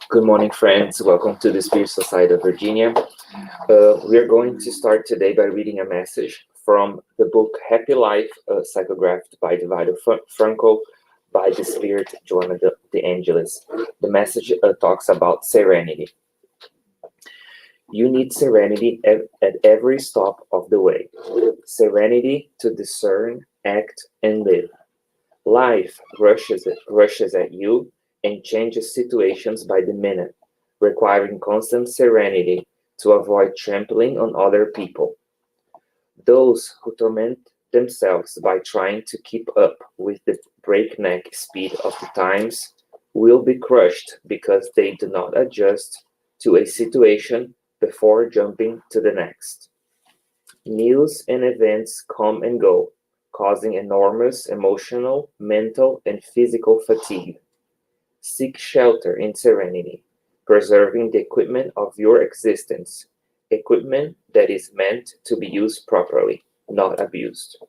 Good morning, friends. Welcome to the Spiritual Side of Virginia. We are going to start today by reading a message from the book Happy Life, psychographed by Divido Franco by the Spirit Joanna de Angelis. The message talks about serenity. You need serenity at every stop of the way. Serenity to discern, act, and live. Life rushes at you and changes situations by the minute, requiring constant serenity to avoid trampling on other people. Those who torment themselves by trying to keep up with the breakneck speed of the times will be crushed because they do not adjust to a situation before jumping to the next. News and events come and go, causing enormous emotional, mental, and physical fatigue. Seek shelter in serenity, preserving the equipment of your existence, equipment that is meant to be used properly, not abused.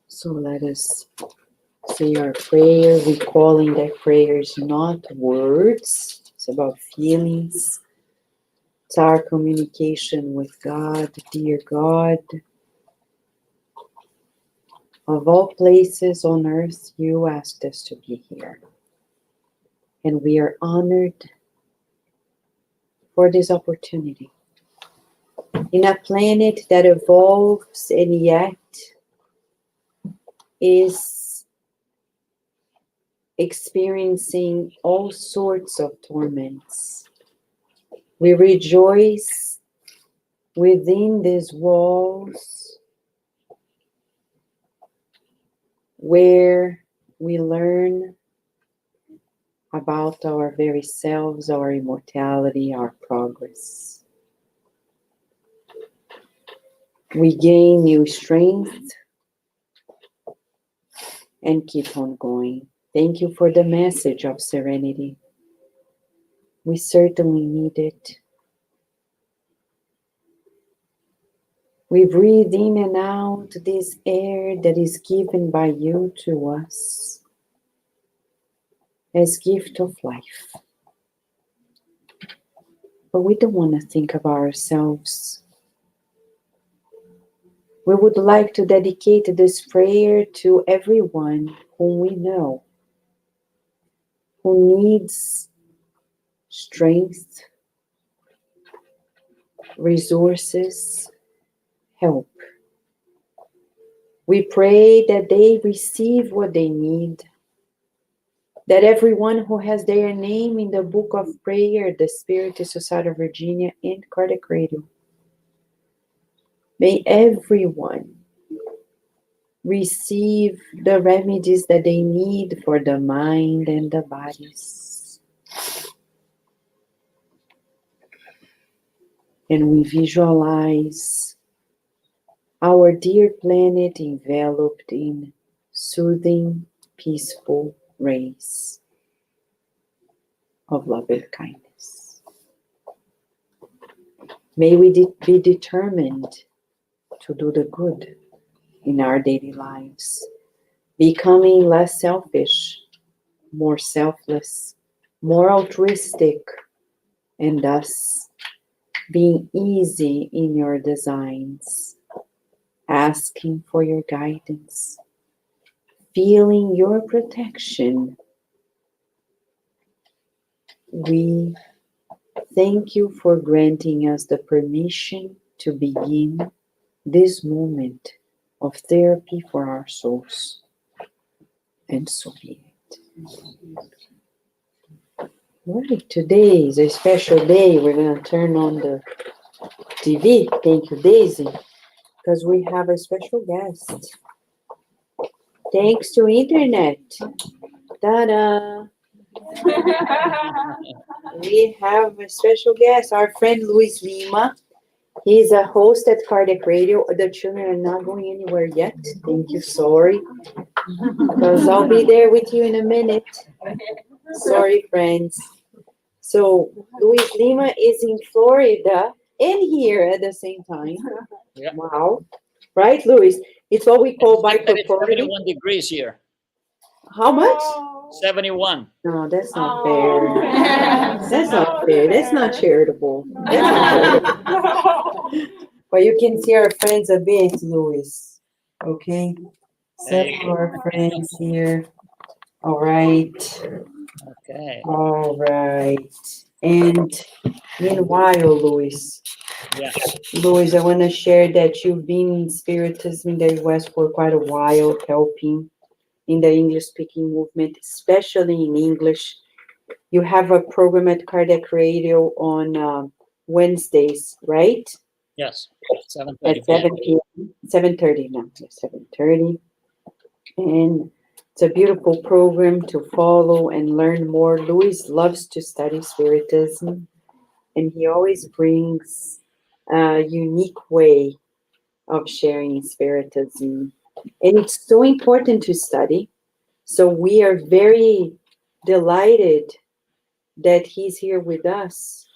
So let us say our prayer, recalling that prayer is not words, it's about feelings. It's our communication with God, dear God. Of all places on earth, you asked us to be here. And we are honored for this opportunity. In a planet that evolves and yet is experiencing all sorts of torments. We rejoice within these walls where we learn about our very selves, our immortality, our progress. We gain new strength and keep on going. Thank you for the message of serenity. We certainly need it. We breathe in and out this air that is given by you to us as gift of life. But we don't want to think of ourselves. We would like to dedicate this prayer to everyone whom we know, who needs strength, resources, help. We pray that they receive what they need, that everyone who has their name in the book of prayer, the Spirit Society of Virginia and Cardiac Radio, may everyone receive the remedies that they need for the mind and the bodies. And we visualize our dear planet enveloped in soothing, peaceful rays of love and kindness. May we be determined to do the good in our daily lives, becoming less selfish, more selfless, more altruistic, and thus being easy in your designs, asking for your guidance, feeling your protection. We thank you for granting us the permission to begin this moment of therapy for our souls. And so be it. Right, today is a special day. We're going to turn on the TV. Thank you, Daisy, because we have a special guest. Thanks to internet. Ta-da! We have a special guest, our friend Luiz Lima. He's a host at Cardiac Radio. The children are not going anywhere yet. Thank you, sorry. Because I'll be there with you in a minute. Sorry, friends. So Luiz Lima is in Florida and here at the same time. Yeah. Wow. Right, Luis? It's what we call It's bipolarity. 71 degrees here. How much? 71. No, that's not fair. That's not fair. That's not charitable. That's not charitable. But you can see our friends a bit, Luis. Okay? Several of our friends here. All right. Okay. All right. And meanwhile, Luis, Yeah. Luis, I want to share that you've been in Spiritism in the US for quite a while, helping in the English speaking movement, especially in English. You have a program at Cardiac Radio on Wednesdays, right? Yes. 7:30 At p.m. 7 p.m. 7:30 now. 7:30. And it's a beautiful program to follow and learn more. Luis loves to study Spiritism, and he always brings a unique way of sharing Spiritism. And it's so important to study. So we are very delighted that he's here with us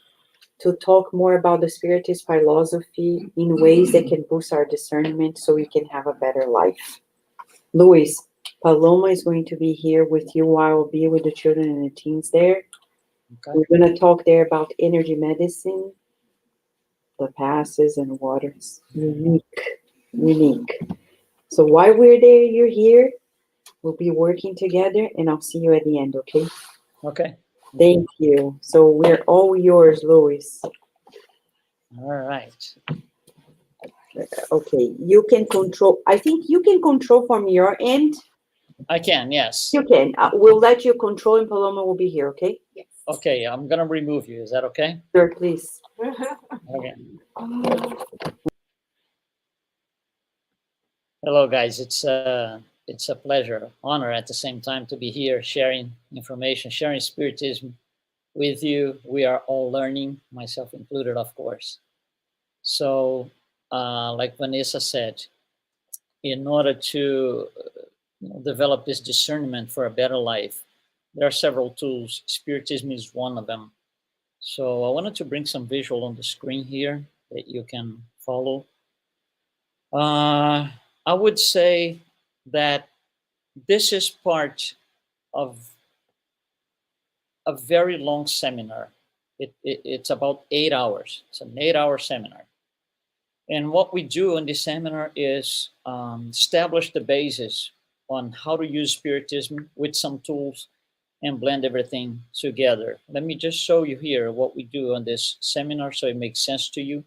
to talk more about the Spiritist philosophy in ways that can boost our discernment so we can have a better life. Luis, Paloma is going to be here with you while I'll be with the children and the teens there. Okay. We're going to talk there about energy medicine, the passes and waters. Unique. So while we're there, you're here. We'll be working together, and I'll see you at the end, okay? Okay. Thank you. So we're all yours, Luis. All right. Okay, you can control. I think you can control from your end. I can, yes. You can. We'll let you control, and Paloma will be here, okay? Yes. Okay, I'm going to remove you. Is that okay? Sure, please. Okay. Hello, guys. It's a pleasure, honor at the same time to be here sharing information, sharing Spiritism with you. We are all learning, myself included, of course. So, like Vanessa said, in order to develop this discernment for a better life, there are several tools. Spiritism is one of them. So I wanted to bring some visual on the screen here that you can follow. I would say that this is part of a very long seminar. It's about 8 hours. It's an 8-hour seminar. And what we do in this seminar is establish the basis on how to use Spiritism with some tools and blend everything together. Let me just show you here what we do on this seminar so it makes sense to you.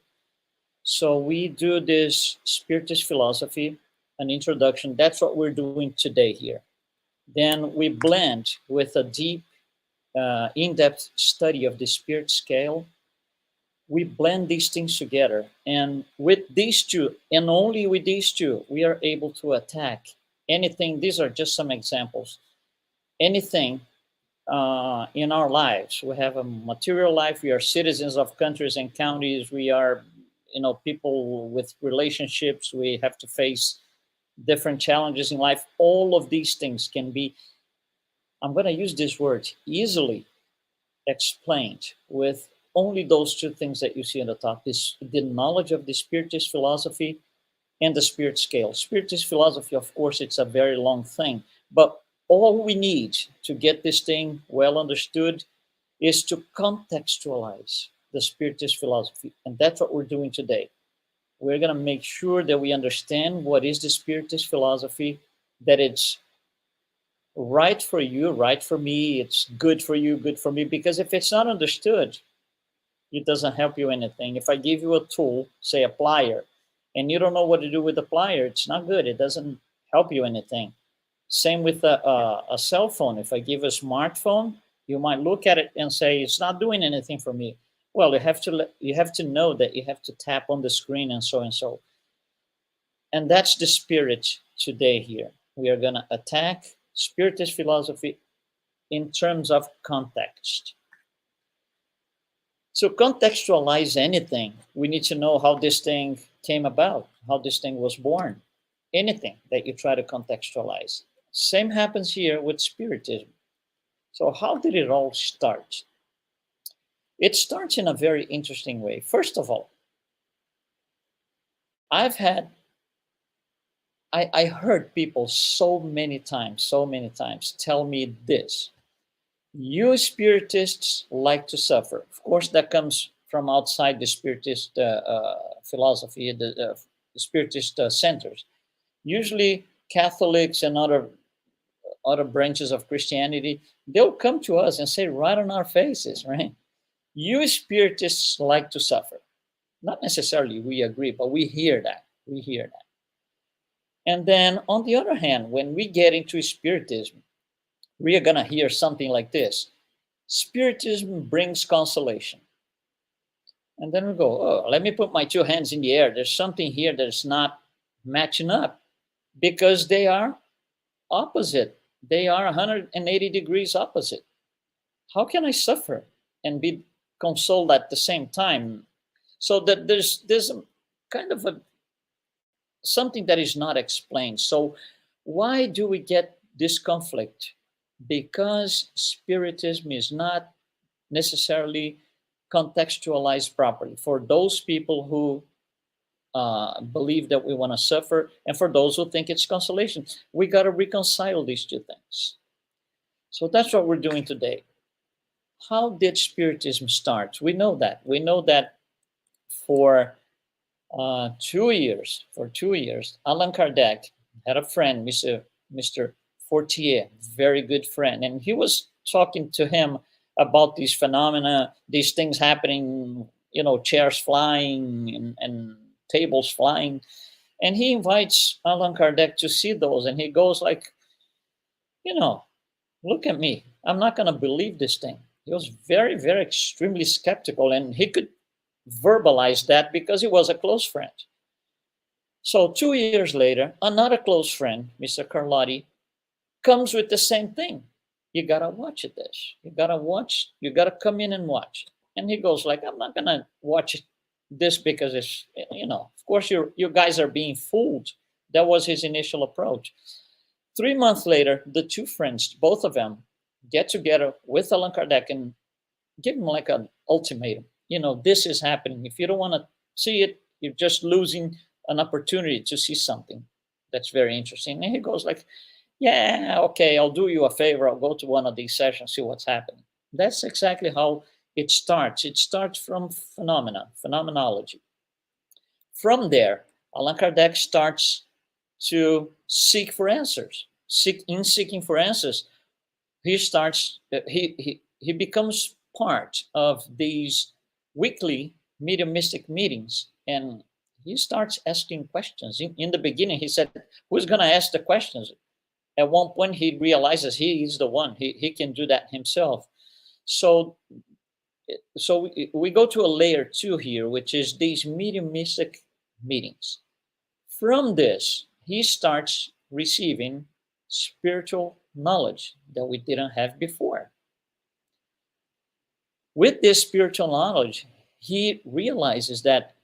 So we do this Spiritist philosophy, an introduction. That's what we're doing today here. Then we blend with a deep, in-depth study of the spirit scale. We blend these things together. And with these two, and only with these two, we are able to attack anything. These are just some examples. Anything in our lives. We have a material life. We are citizens of countries and counties. We are, people with relationships. We have to face different challenges in life. All of these things can be, I'm going to use this word, easily explained with only those two things that you see on the top. The knowledge of the Spiritist philosophy and the spirit scale. Spiritist philosophy, of course, it's a very long thing, but all we need to get this thing well understood is to contextualize the Spiritist philosophy. And that's what we're doing today. We're going to make sure that we understand what is the Spiritist philosophy, that it's right for you, right for me, it's good for you, good for me, because if it's not understood, it doesn't help you anything. If I give you a tool, say a plier, and you don't know what to do with the plier, it's not good. It doesn't help you anything. Same with a cell phone. If I give a smartphone, you might look at it and say, it's not doing anything for me. Well, you have to know that you have to tap on the screen and so and so. And that's the spirit today here. We are going to attack Spiritist philosophy in terms of context. So contextualize anything. We need to know how this thing came about, how this thing was born. Anything that you try to contextualize. Same happens here with Spiritism. So how did it all start? It starts in a very interesting way. First of all, I heard people so many times tell me this: you spiritists like to suffer. Of course, that comes from outside the spiritist philosophy, the spiritist centers. Usually, Catholics and other branches of Christianity, they'll come to us and say right on our faces, right? You spiritists like to suffer. Not necessarily we agree, but we hear that. We hear that. And then on the other hand, when we get into Spiritism, we are going to hear something like this: Spiritism brings consolation. And then we go, oh, let me put my two hands in the air. There's something here that's not matching up, because they are opposite. They are 180 degrees opposite. How can I suffer and be consoled at the same time? So that there's a kind of something that is not explained. So why do we get this conflict? Because Spiritism is not necessarily contextualized properly for those people who believe that we want to suffer, and for those who think it's consolation. We got to reconcile these two things. So that's what we're doing today. How did Spiritism start? We know that. We know that for 2 years, Allan Kardec had a friend, Mr. Fortier, very good friend, and he was talking to him about these phenomena, these things happening, chairs flying and tables flying. And he invites Allan Kardec to see those, and he goes like, look at me. I'm not going to believe this thing. He was very, very extremely skeptical, and he could verbalize that because he was a close friend. So 2 years later, another close friend, Mr. Carlotti, comes with the same thing. You got to watch this. You got to come in and watch. And he goes like, I'm not going to watch this because it's, of course you guys are being fooled. That was his initial approach. 3 months later, the two friends, both of them, get together with Allan Kardec and give him like an ultimatum. This is happening. If you don't want to see it, you're just losing an opportunity to see something that's very interesting. And he goes like, yeah, okay, I'll do you a favor. I'll go to one of these sessions, see what's happening. That's exactly how it starts. It starts from phenomenology. From there, Allan Kardec starts to seek for answers. Seeking for answers, he becomes part of these weekly mediumistic meetings, and he starts asking questions. In the beginning, he said, who's going to ask the questions? At one point, he realizes he is the one. He can do that himself. So we go to a layer 2 here, which is these mediumistic meetings. From this, he starts receiving spiritual knowledge that we didn't have before. With this spiritual knowledge, he realizes that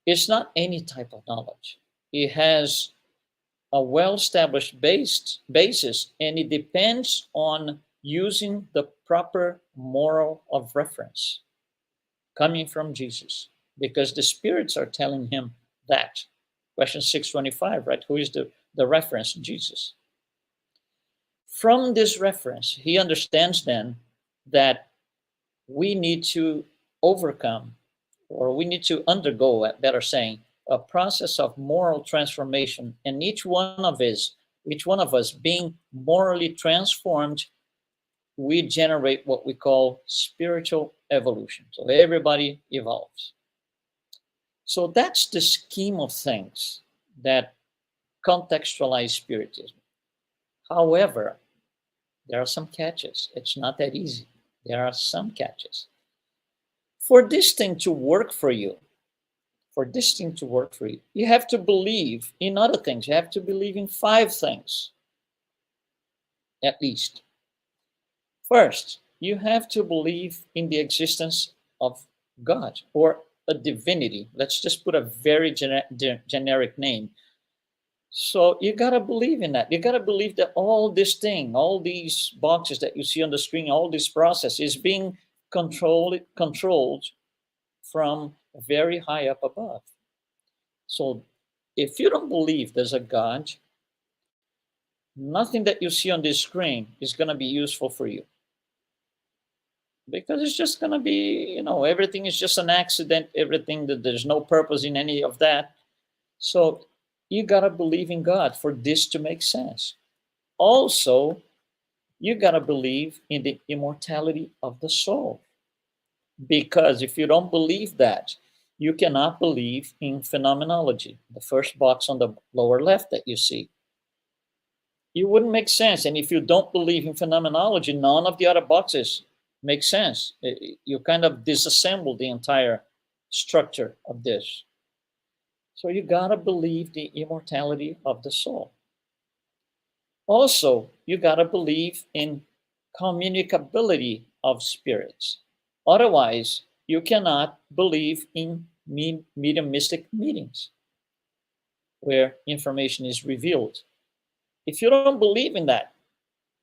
it's not any type of knowledge. It has a well-established basis, and it depends on using the proper moral of reference coming from Jesus, because the spirits are telling him that. Question 625, right? Who is the reference? Jesus. From this reference, he understands then that we need to overcome, or we need to undergo, better saying, a process of moral transformation. And each one of us being morally transformed, we generate what we call spiritual evolution. So everybody evolves. So that's the scheme of things that contextualize Spiritism. However, there are some catches. It's not that easy. There are some catches. For this thing to work for you, you have to believe in other things. You have to believe in 5 things, at least. First, you have to believe in the existence of God or a divinity. Let's just put a very generic name. So you got to believe in that. You got to believe that all these boxes that you see on the screen, all this process is being controlled from very high up above. So if you don't believe there's a God, nothing that you see on this screen is going to be useful for you, because it's just going to be, everything is just an accident, everything, that there's no purpose in any of that. So you got to believe in God for this to make sense. Also, you got to believe in the immortality of the soul, because if you don't believe that, you cannot believe in phenomenology, the first box on the lower left that you see. It wouldn't make sense. And if you don't believe in phenomenology, none of the other boxes make sense. You kind of disassemble the entire structure of this. So you got to believe the immortality of the soul. Also, you got to believe in communicability of spirits. Otherwise, you cannot believe in mediumistic meetings where information is revealed. If you don't believe in that,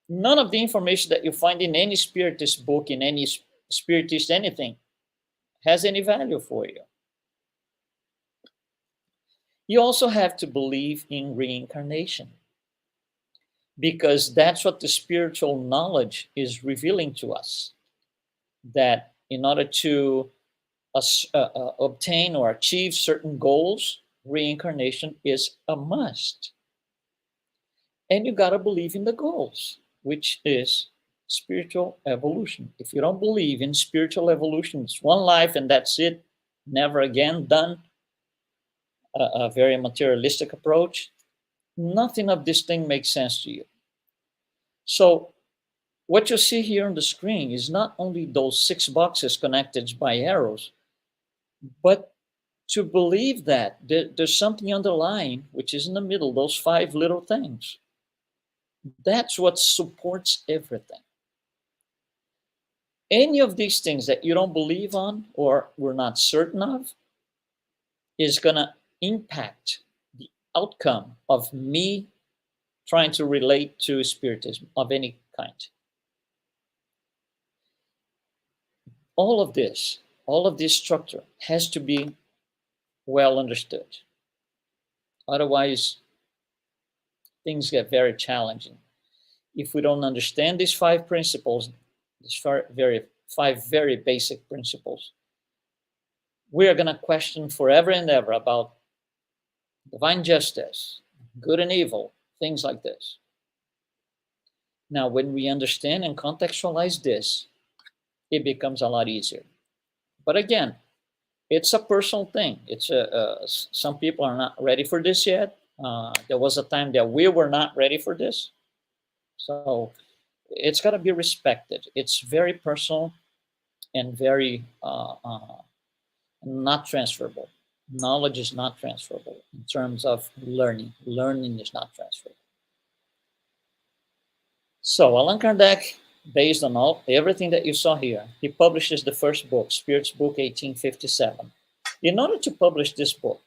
none of the information that you find in any spiritist book, in any spiritist anything, has any value for you. You also have to believe in reincarnation, because that's what the spiritual knowledge is revealing to us, that in order to obtain or achieve certain goals, reincarnation is a must. And you got to believe in the goals, which is spiritual evolution. If you don't believe in spiritual evolution, it's one life and that's it, never again, done, a very materialistic approach, nothing of this thing makes sense to you. So what you see here on the screen is not only those 6 boxes connected by arrows, but to believe that there's something underlying, which is in the middle, those 5 little things. That's what supports everything. Any of these things that you don't believe on or we're not certain of is going to impact the outcome of me trying to relate to spiritism of any kind. All of this structure has to be well understood. Otherwise, things get very challenging. If we don't understand these 5 principles, these 5 very basic principles, we are going to question forever and ever about divine justice, good and evil, things like this. Now, when we understand and contextualize this, it becomes a lot easier. But again, it's a personal thing. It's some people are not ready for this yet. There was a time that we were not ready for this. So it's got to be respected. It's very personal and very not transferable. Knowledge is not transferable in terms of learning. Learning is not transferable. So Allan Kardec, based on everything that you saw here, he publishes the first book, Spirit's Book, 1857. In order to publish this book,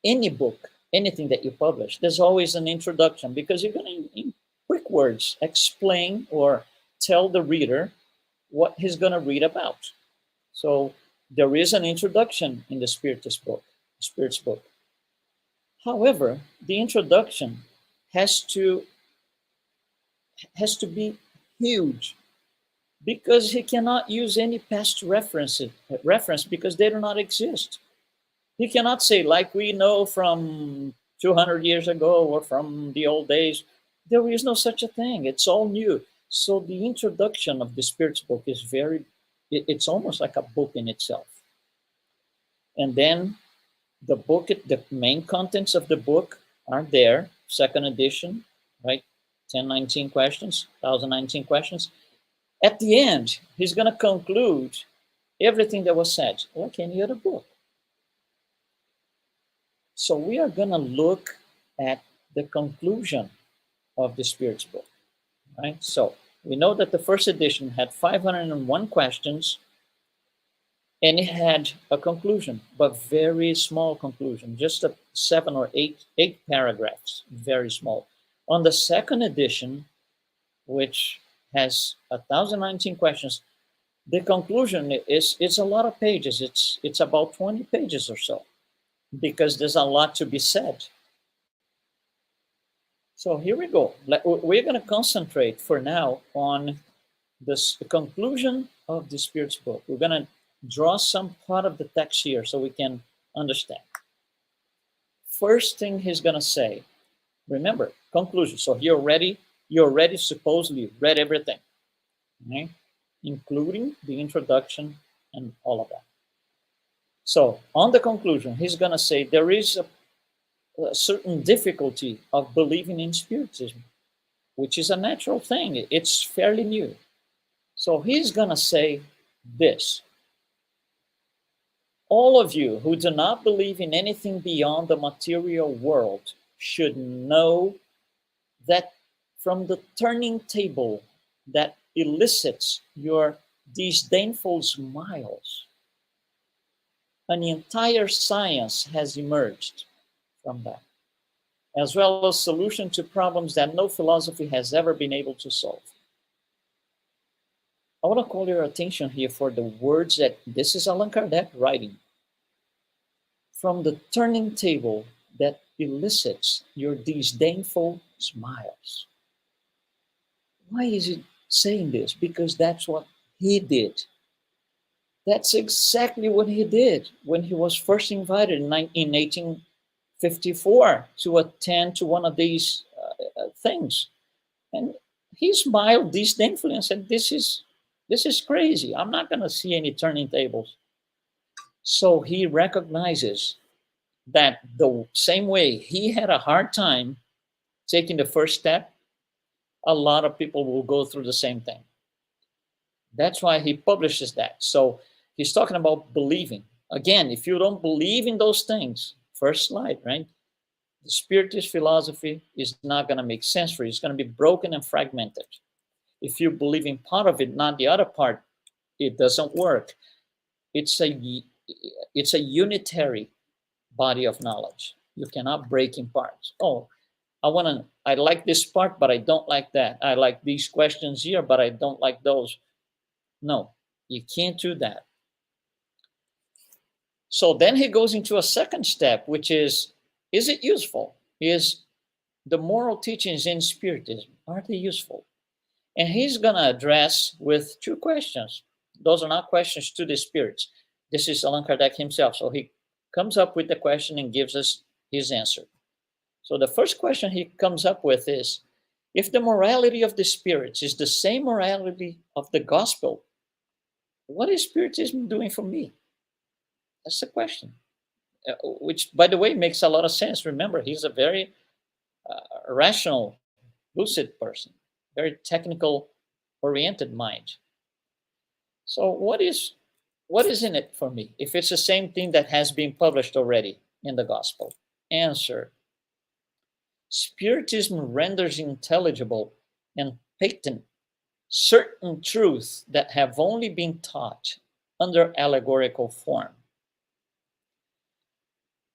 any book, anything that you publish, there's always an introduction, because you're going to, in quick words, explain or tell the reader what he's going to read about. So there is an introduction in the Spirit's book. However, the introduction has to be huge, because he cannot use any past reference because they do not exist. He cannot say, like we know from 200 years ago or from the old days, there is no such a thing. It's all new. So the introduction of the Spirit's book is it's almost like a book in itself. And then the book, the main contents of the book are there, second edition, right? 1019 questions, 1019 questions. At the end, he's going to conclude everything that was said, like any other book. So we are going to look at the conclusion of the Spirit's book, right? So we know that the first edition had 501 questions, and it had a conclusion, but very small conclusion, just 7 or 8 paragraphs, very small. On the second edition, which has 1019 questions, The conclusion is it's a lot of pages. It's about 20 pages or so, because there's a lot to be said. So here we go. We're going to concentrate for now on the conclusion of the Spirit's book. We're going to draw some part of the text here so we can understand. First thing he's going to say, remember, conclusion. So you already supposedly read everything, okay? Including the introduction and all of that. So on the conclusion, he's going to say there is a certain difficulty of believing in Spiritism, which is a natural thing. It's fairly new. So he's going to say this. All of you who do not believe in anything beyond the material world should know that from the turning table that elicits your disdainful smiles, an entire science has emerged from that, as well as solution to problems that no philosophy has ever been able to solve. I want to call your attention here for the words that this is Allan Kardec writing. From the turning table that elicits your disdainful smiles. Why is he saying this? Because that's what he did. That's exactly what he did when he was first invited in 1854 to attend to one of these things. And he smiled disdainfully and said, this is crazy. I'm not going to see any turning tables. So he recognizes that the same way he had a hard time taking the first step, a lot of people will go through the same thing. That's why he publishes that. So he's talking about believing. Again, if you don't believe in those things, first slide, right? The Spiritist philosophy is not going to make sense for you. It's going to be broken and fragmented. If you believe in part of it, not the other part, it doesn't work. It's a unitary body of knowledge. You cannot break in parts. Oh, I like this part, but I don't like that. I like these questions here, but I don't like those. No, you can't do that. So then he goes into a second step, which is it useful? Is the moral teachings in Spiritism, are they useful? And he's going to address with two questions. Those are not questions to the spirits. This is Allan Kardec himself. So he comes up with the question and gives us his answer. So the first question he comes up with is, if the morality of the spirits is the same morality of the gospel, what is Spiritism doing for me? That's the question, which, by the way, makes a lot of sense. Remember, he's a very rational, lucid person, very technical-oriented mind. So what is in it for me if it's the same thing that has been published already in the gospel? Answer. Spiritism renders intelligible and patent certain truths that have only been taught under allegorical form.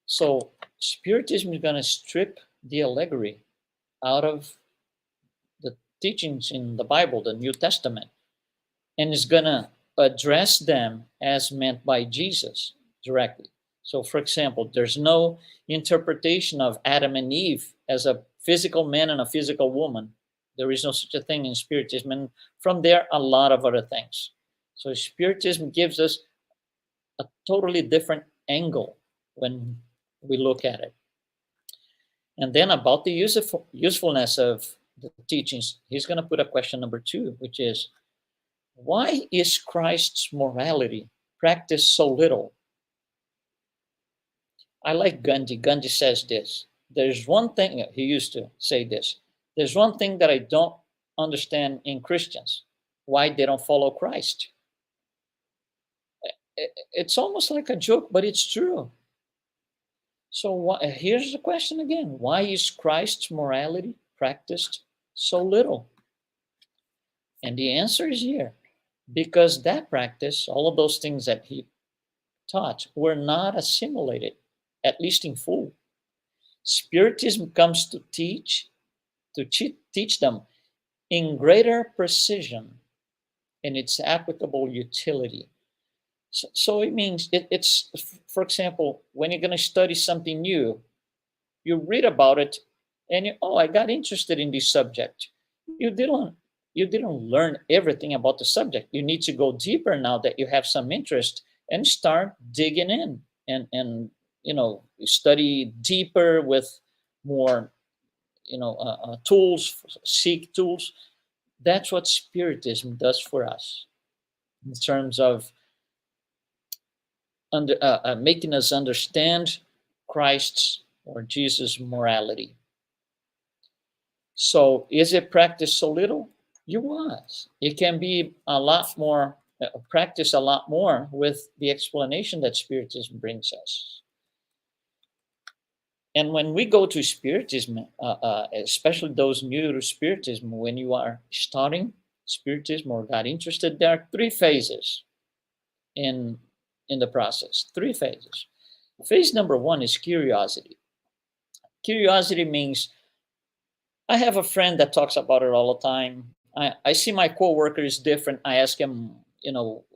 So Spiritism is going to strip the allegory out of the teachings in the Bible, the New Testament, and is going to address them as meant by Jesus directly. So, for example, there's no interpretation of Adam and Eve as a physical man and a physical woman. There is no such a thing in Spiritism. And from there, a lot of other things. So Spiritism gives us a totally different angle when we look at it. And then about the usefulness of the teachings, he's going to put a question number 2, which is, why is Christ's morality practiced so little? I like Gandhi. Gandhi says this. There's one thing, he used to say this, there's one thing that I don't understand in Christians, why they don't follow Christ. It's almost like a joke, but it's true. So here's the question again. Why is Christ's morality practiced so little? And the answer is here. Because that practice, all of those things that he taught, were not assimilated, at least in full. Spiritism comes to teach them in greater precision and its applicable utility. So it means it's, for example, when you're going to study something new, you read about it, and oh, I got interested in this subject. You didn't learn everything about the subject. You need to go deeper now that you have some interest and start digging in and study deeper with more tools, seek tools. That's what Spiritism does for us in terms of making us understand Christ's or Jesus' morality. So is it practiced so little? It was. It can be a lot more, practiced a lot more with the explanation that Spiritism brings us. And when we go to Spiritism, especially those new to Spiritism, when you are starting Spiritism or got interested, there are three phases in the process. Three phases. Phase number one is curiosity. Curiosity means I have a friend that talks about it all the time. I see my coworker is different. I ask him,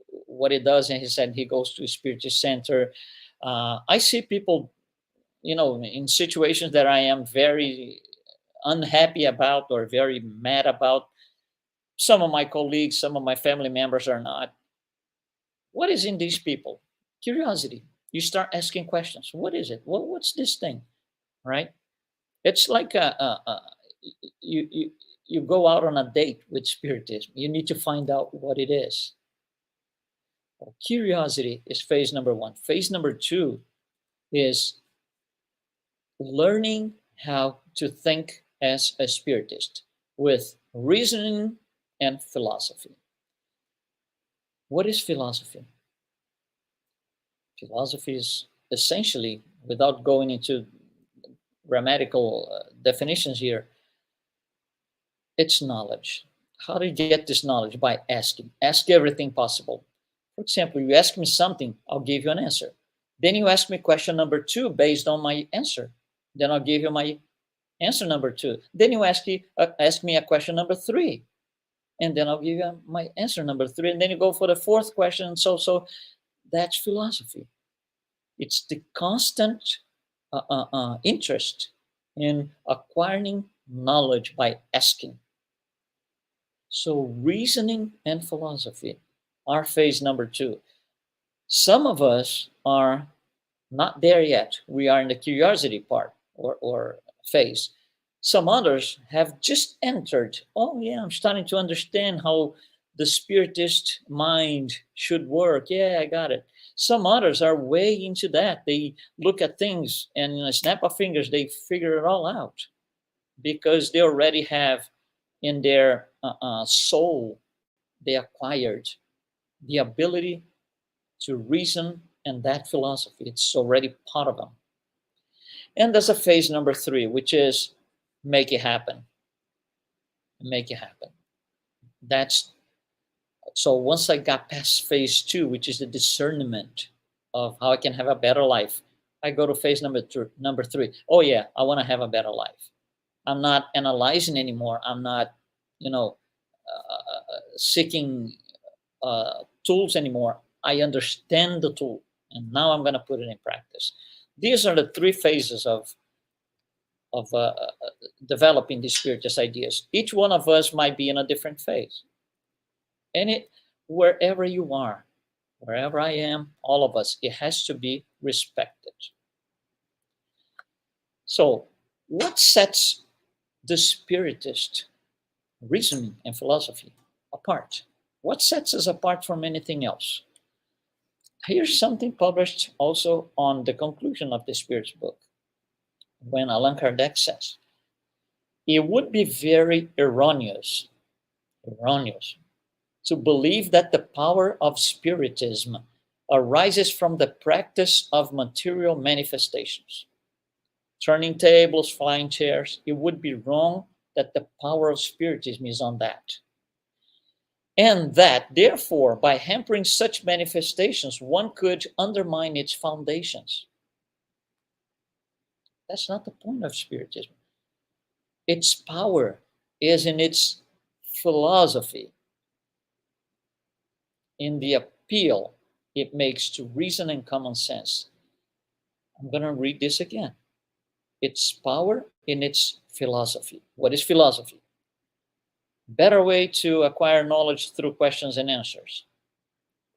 what he does, and he said he goes to a Spiritist center. I see people, in situations that I am very unhappy about or very mad about. Some of my colleagues, some of my family members are not. What is in these people? Curiosity. You start asking questions. What is it? What's this thing? Right? It's like you go out on a date with Spiritism. You need to find out what it is. Well, curiosity is phase number one. Phase number two is learning how to think as a Spiritist with reasoning and philosophy. What is philosophy? Philosophy is essentially, without going into grammatical definitions here, it's knowledge. How do you get this knowledge? By asking. Ask everything possible. For example, you ask me something, I'll give you an answer. Then you ask me question number two based on my answer. Then I'll give you my answer number two. Then you ask me a question number three. And then I'll give you my answer number three. And then you go for the fourth question. So that's philosophy. It's the constant interest in acquiring knowledge by asking. So reasoning and philosophy are phase number two. Some of us are not there yet. We are in the curiosity part or phase. Some others have just entered. Oh yeah, I'm starting to understand how the Spiritist mind should work. Yeah, I got it. Some others are way into that. They look at things and in a snap of fingers, they figure it all out because they already have in their soul, they acquired the ability to reason and that philosophy. It's already part of them. And there's a phase number three, which is make it happen. Make it happen. That's so once I got past phase two, which is the discernment of how I can have a better life, I go to phase number three. Oh yeah, I want to have a better life. I'm not analyzing anymore. I'm not, seeking tools anymore. I understand the tool, and now I'm going to put it in practice. These are the three phases of developing these Spiritist ideas. Each one of us might be in a different phase. And wherever you are, wherever I am, all of us, it has to be respected. So, what sets the Spiritist reasoning and philosophy apart? What sets us apart from anything else? Here's something published also on the conclusion of the Spirit's book, when Allan Kardec says, it would be very erroneous to believe that the power of Spiritism arises from the practice of material manifestations. Turning tables, flying chairs, it would be wrong that the power of Spiritism is on that. And that, therefore, by hampering such manifestations, one could undermine its foundations. That's not the point of Spiritism. Its power is in its philosophy. in the appeal it makes to reason and common sense. I'm going to read this again. Its power in its philosophy. What is philosophy? Better way to acquire knowledge through questions and answers.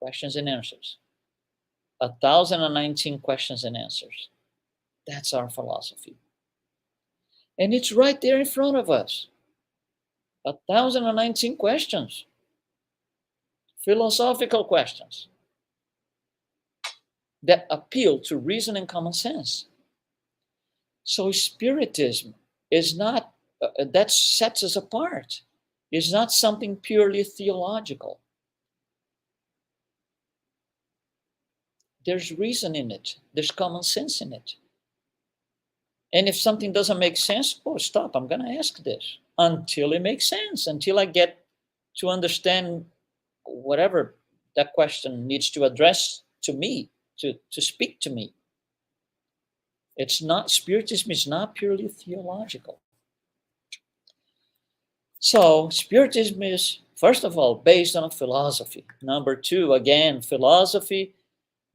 Questions and answers. 1,019 questions and answers. That's our philosophy. And it's right there in front of us. 1,019 questions. Philosophical questions that appeal to reason and common sense. So Spiritism is not, that sets us apart. It's not something purely theological. There's reason in it. There's common sense in it. And if something doesn't make sense, oh, stop, I'm going to ask this until it makes sense, until I get to understand whatever that question needs to address to me, to speak to me. It's not, Spiritism is not purely theological. So Spiritism is, first of all, based on a philosophy. Number two, again, philosophy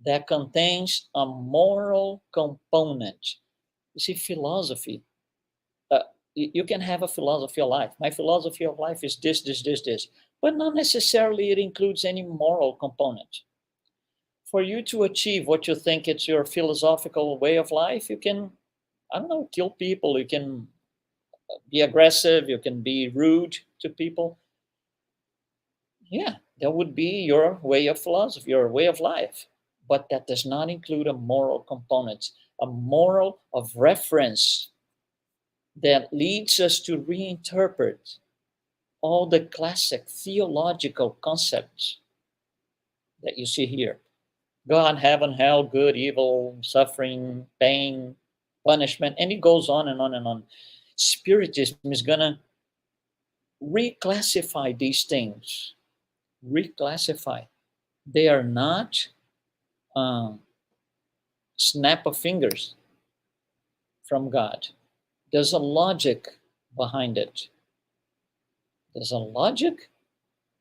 that contains a moral component. You see, philosophy, you can have a philosophy of life. My philosophy of life is this, but not necessarily it includes any moral component. For you to achieve what you think it's your philosophical way of life, you can, I don't know, kill people, you can be aggressive, you can be rude to people. Yeah, that would be your way of philosophy, your way of life. But that does not include a moral component, a moral of reference that leads us to reinterpret all the classic theological concepts that you see here. God, heaven, hell, good, evil, suffering, pain, punishment, and it goes on and on and on. Spiritism is going to reclassify these things. Reclassify. They are not snap of fingers from God. There's a logic behind it. There's a logic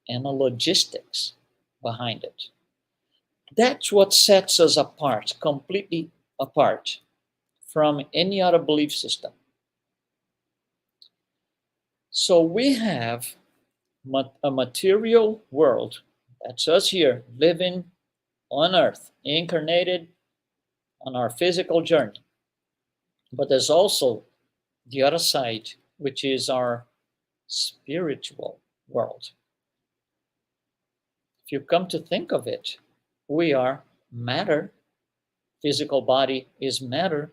and a logistics behind it. That's what sets us apart, completely apart from any other belief system. So we have a material world, that's us here, living on earth, incarnated on our physical journey. But there's also the other side, which is our spiritual world. If you come to think of it, we are matter. Physical body is matter,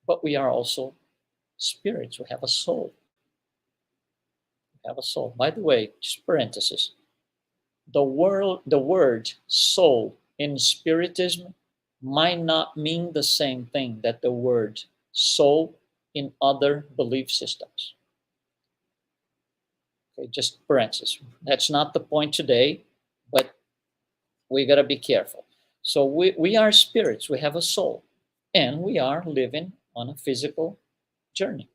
but we are also spirits. We have a soul. We have a soul. By the way, just parenthesis. The word soul in Spiritism might not mean the same thing that the word soul in other belief systems. Okay, just parenthesis. That's not the point today, but we got to be careful. So we are spirits, we have a soul, and we are living on a physical journey.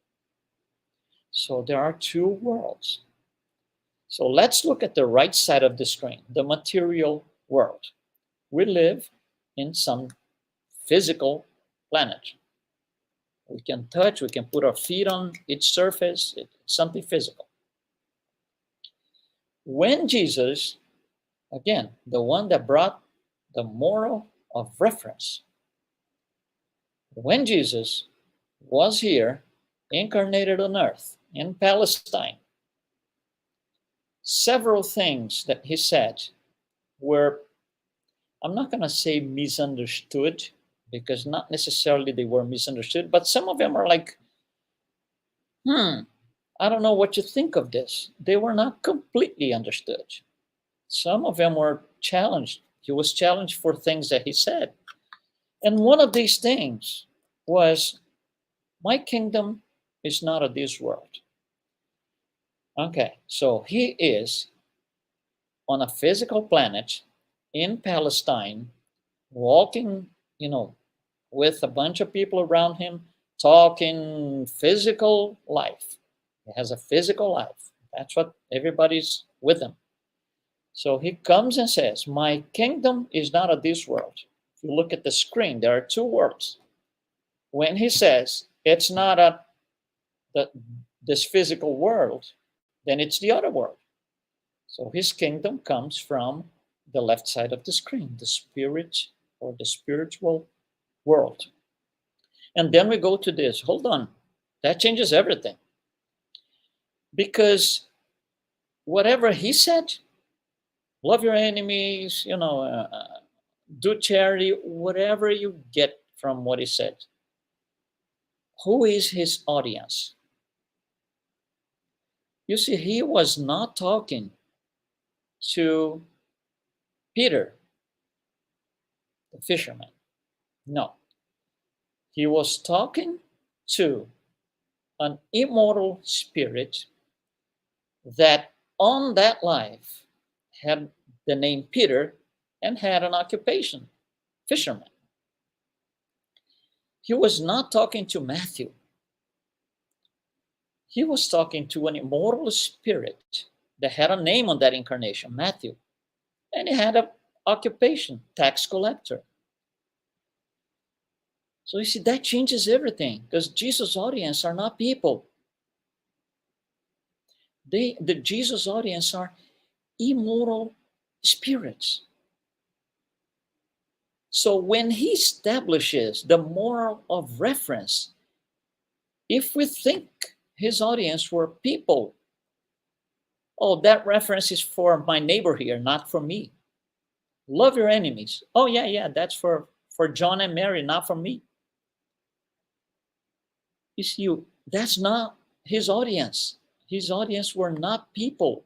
So there are two worlds. So let's look at the right side of the screen, the material world. We live in some physical planet. We can touch, we can put our feet on its surface, it's something physical. When Jesus, again, the one that brought the moral of reference, when Jesus was here, incarnated on earth, in Palestine, several things that he said were, I'm not going to say misunderstood, because not necessarily they were misunderstood, but some of them are like, I don't know what you think of this. They were not completely understood. Some of them were challenged. He was challenged for things that he said. And one of these things was, my kingdom is not of this world. Okay, so he is on a physical planet in Palestine, walking, with a bunch of people around him, talking physical life. He has a physical life. That's what everybody's with him. So he comes and says, my kingdom is not of this world. If you look at the screen, there are two worlds. When he says it's not this physical world, then it's the other world. So his kingdom comes from the left side of the screen, the spirit or the spiritual world. And then we go to this. Hold on. That changes everything. Because whatever he said, love your enemies, do charity, whatever you get from what he said. Who is his audience? You see, he was not talking to Peter, the fisherman. No. He was talking to an immortal spirit that on that life had the name Peter and had an occupation, fisherman. He was not talking to Matthew. He was talking to an immortal spirit that had a name on that incarnation, Matthew. And he had an occupation, tax collector. So you see, that changes everything, because Jesus' audience are not people. The Jesus audience are immortal spirits. So when he establishes the moral of reference, if we think his audience were people, oh, that reference is for my neighbor here, not for me. Love your enemies. Oh, yeah, that's for John and Mary, not for me. You see, that's not his audience. His audience were not people.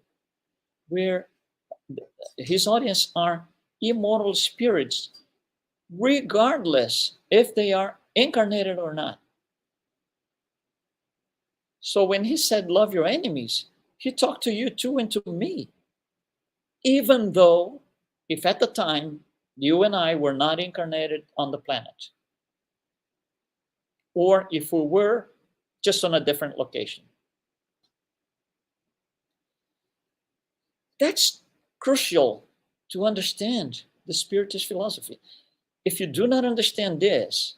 His audience are immortal spirits, regardless if they are incarnated or not. So when he said, love your enemies, he talked to you too and to me. Even though, if at the time, you and I were not incarnated on the planet, or if we were just on a different location. That's crucial to understand the Spiritist philosophy. If you do not understand this,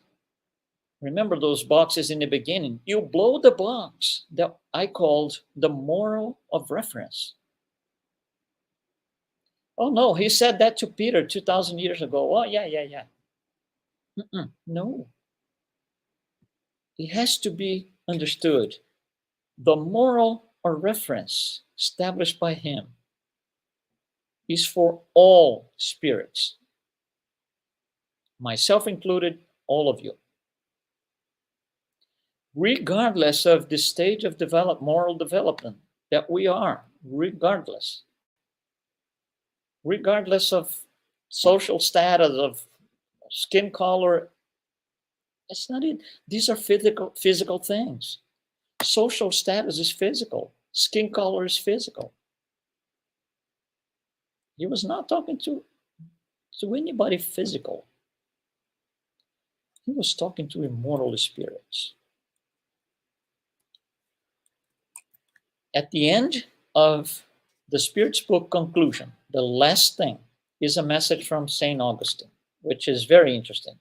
remember those boxes in the beginning, you blow the box that I called the moral of reference. Oh no, he said that to Peter 2,000 years ago. Oh yeah. No. It has to be understood. The moral or reference established by him is for all spirits, myself included, all of you. Regardless of the stage of moral development that we are, regardless of social status, of skin color, that's not it. These are physical things. Social status is physical. Skin color is physical. He was not talking to anybody physical. He was talking to immortal spirits. At the end of the Spirit's book conclusion, the last thing is a message from St. Augustine, which is very interesting.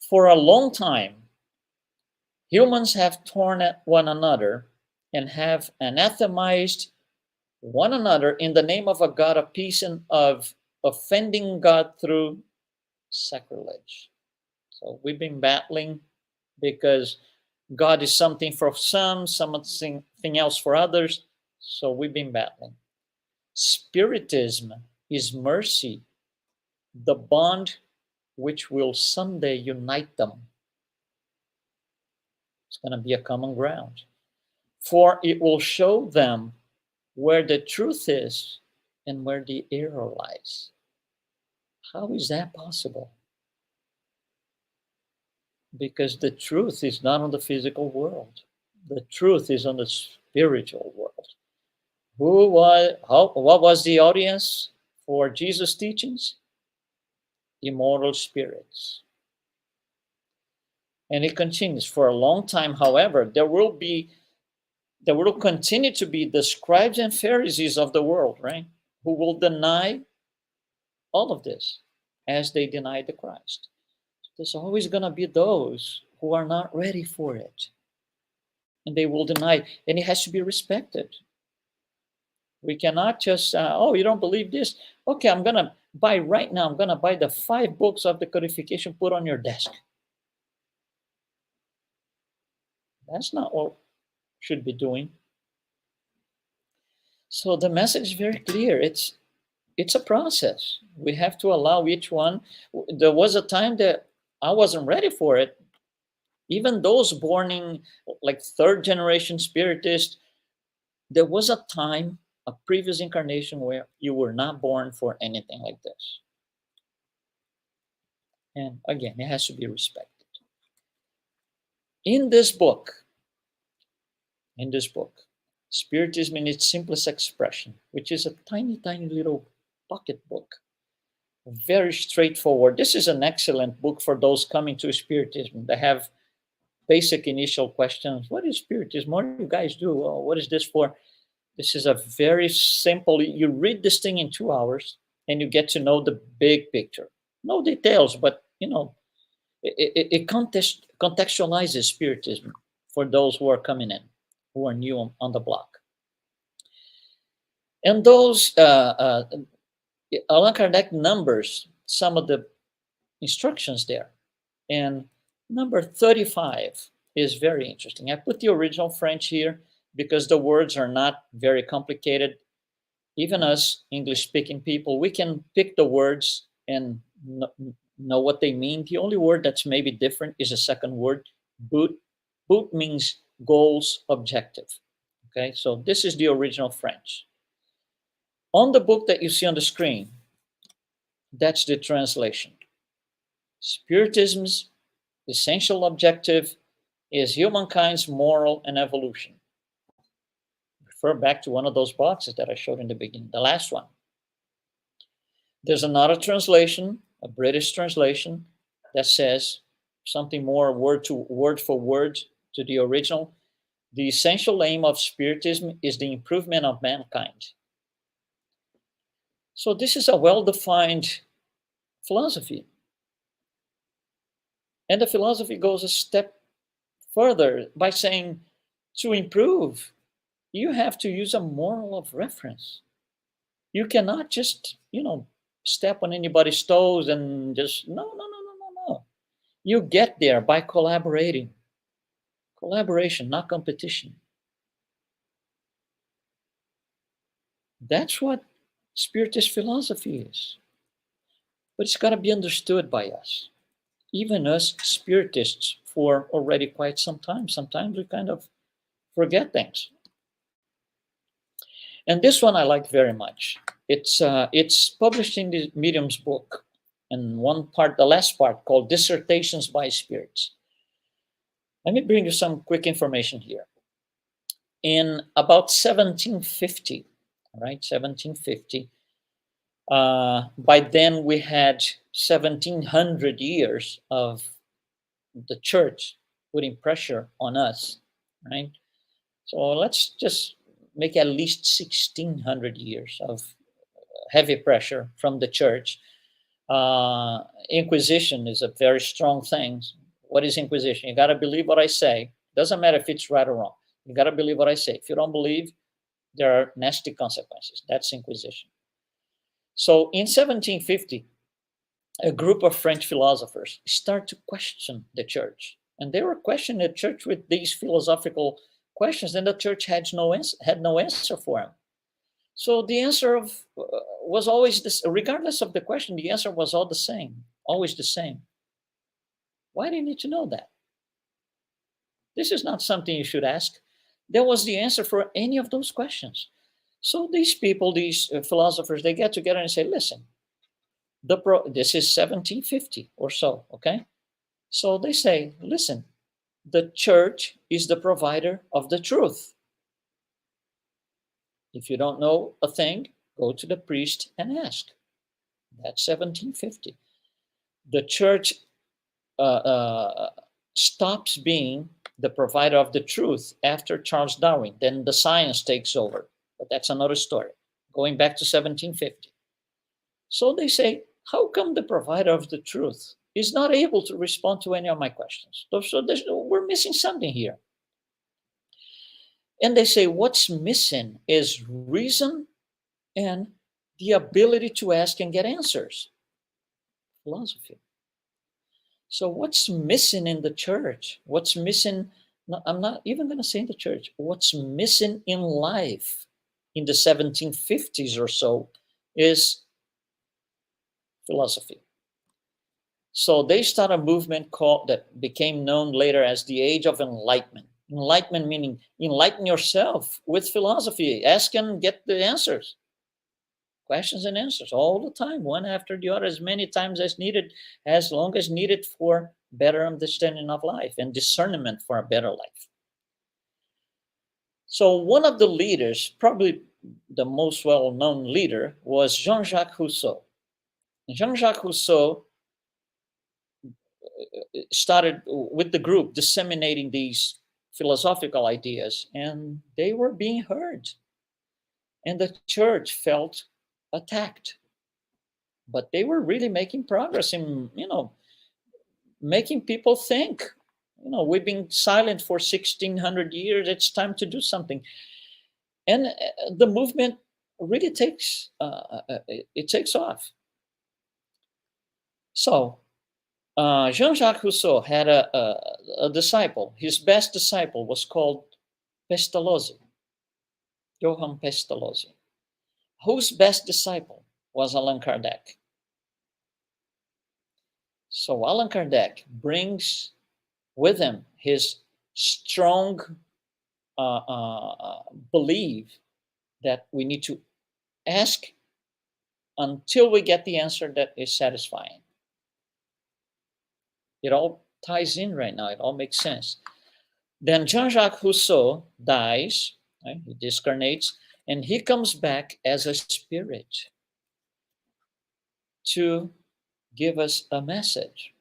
For a long time, humans have torn at one another and have anathemized one another in the name of a God of peace and of offending God through sacrilege. So we've been battling because God is something for some, something else for others. So we've been battling. Spiritism is mercy, the bond which will someday unite them. It's going to be a common ground. For it will show them where the truth is and where the error lies. How is that possible? Because the truth is not on the physical world. The truth is on the spiritual world. What was the audience for Jesus' teachings? Immortal spirits. And it continues for a long time. However, there will continue to be the scribes and Pharisees of the world, right? who will deny all of this as they deny the Christ. There's always going to be those who are not ready for it. And they will deny it. And it has to be respected. We cannot just, oh, you don't believe this? Okay, I'm going to buy right now, I'm going to buy the 5 books of the codification, put on your desk. That's not what we should be doing. So the message is very clear. It's a process. We have to allow each one. There was a time that I wasn't ready for it. Even those born in like 3rd generation Spiritist, there was a time, a previous incarnation, where you were not born for anything like this. And again, it has to be respected. In this book, Spiritism in its simplest expression, which is a tiny, tiny little pocket book, very straightforward. This is an excellent book for those coming to Spiritism. They have basic initial questions. What is Spiritism? What do you guys do? What is this for? This is a very simple, you read this thing in 2 hours and you get to know the big picture. No details, but it contextualizes Spiritism for those who are coming in, who are new on the block. And those, Allan Kardec numbers some of the instructions there. And number 35 is very interesting. I put the original French here because the words are not very complicated. Even us English-speaking people, we can pick the words and know what they mean. The only word that's maybe different is a second word, but. But means goals, objective. Okay, so this is the original French. On the book that you see on the screen, that's the translation. Spiritism's essential objective is humankind's moral and evolution. Refer back to one of those boxes that I showed in the beginning, the last one. There's another translation, a British translation, that says something more word for word to the original. The essential aim of Spiritism is the improvement of mankind. So this is a well-defined philosophy. And the philosophy goes a step further by saying, to improve, you have to use a moral of reference. You cannot just, step on anybody's toes and just, no. You get there by collaborating. Collaboration, not competition. That's what Spiritist philosophy is. But it's got to be understood by us. Even us Spiritists for already quite some time. Sometimes we kind of forget things. And this one I like very much. It's published in the Medium's book. And one part, the last part, called Dissertations by Spirits. Let me bring you some quick information here. In about 1750, right, 1750, by then we had 1700 years of the church putting pressure on us, right? So let's just make at least 1600 years of heavy pressure from the church. Inquisition is a very strong thing. What is Inquisition? You got to believe what I say. Doesn't matter if it's right or wrong. You got to believe what I say. If you don't believe, there are nasty consequences. That's Inquisition. So in 1750, a group of French philosophers start to question the church. And they were questioning the church with these philosophical questions, and the church had no answer for them. So the answer was always this, regardless of the question, the answer was all the same, always the same. Why do you need to know that? This is not something you should ask. There was the answer for any of those questions. So these people, these philosophers, they get together and say, listen, this is 1750 or so, okay? So they say, listen, the church is the provider of the truth. If you don't know a thing, go to the priest and ask. That's 1750. The church stops being the provider of the truth after Charles Darwin. Then the science takes over. But that's another story. going back to 1750. So they say, how come the provider of the truth is not able to respond to any of my questions? So we're missing something here. And they say, what's missing is reason and the ability to ask and get answers. Philosophy. So what's missing in the church? What's missing? I'm not even going to say in the church. What's missing in life in the 1750s or so is philosophy. So they start a movement called that became known later as the Age of Enlightenment. Enlightenment meaning enlighten yourself with philosophy. Ask and get the answers. Questions and answers all the time, one after the other, as many times as needed, as long as needed for better understanding of life and discernment for a better life. So one of the leaders, probably the most well-known leader, was Jean-Jacques Rousseau. Jean-Jacques Rousseau started with the group disseminating these philosophical ideas, and they were being heard. And the church felt attacked. But they were really making progress in, making people think. We've been silent for 1,600 years. It's time to do something. And the movement really takes off. So Jean-Jacques Rousseau had a disciple. His best disciple was called Pestalozzi, Johann Pestalozzi, whose best disciple was Allan Kardec. So Allan Kardec brings with him his strong belief that we need to ask until we get the answer that is satisfying. It all ties in right now. It all makes sense. Then Jean-Jacques Rousseau dies, right? He discarnates, and he comes back as a spirit to give us a message.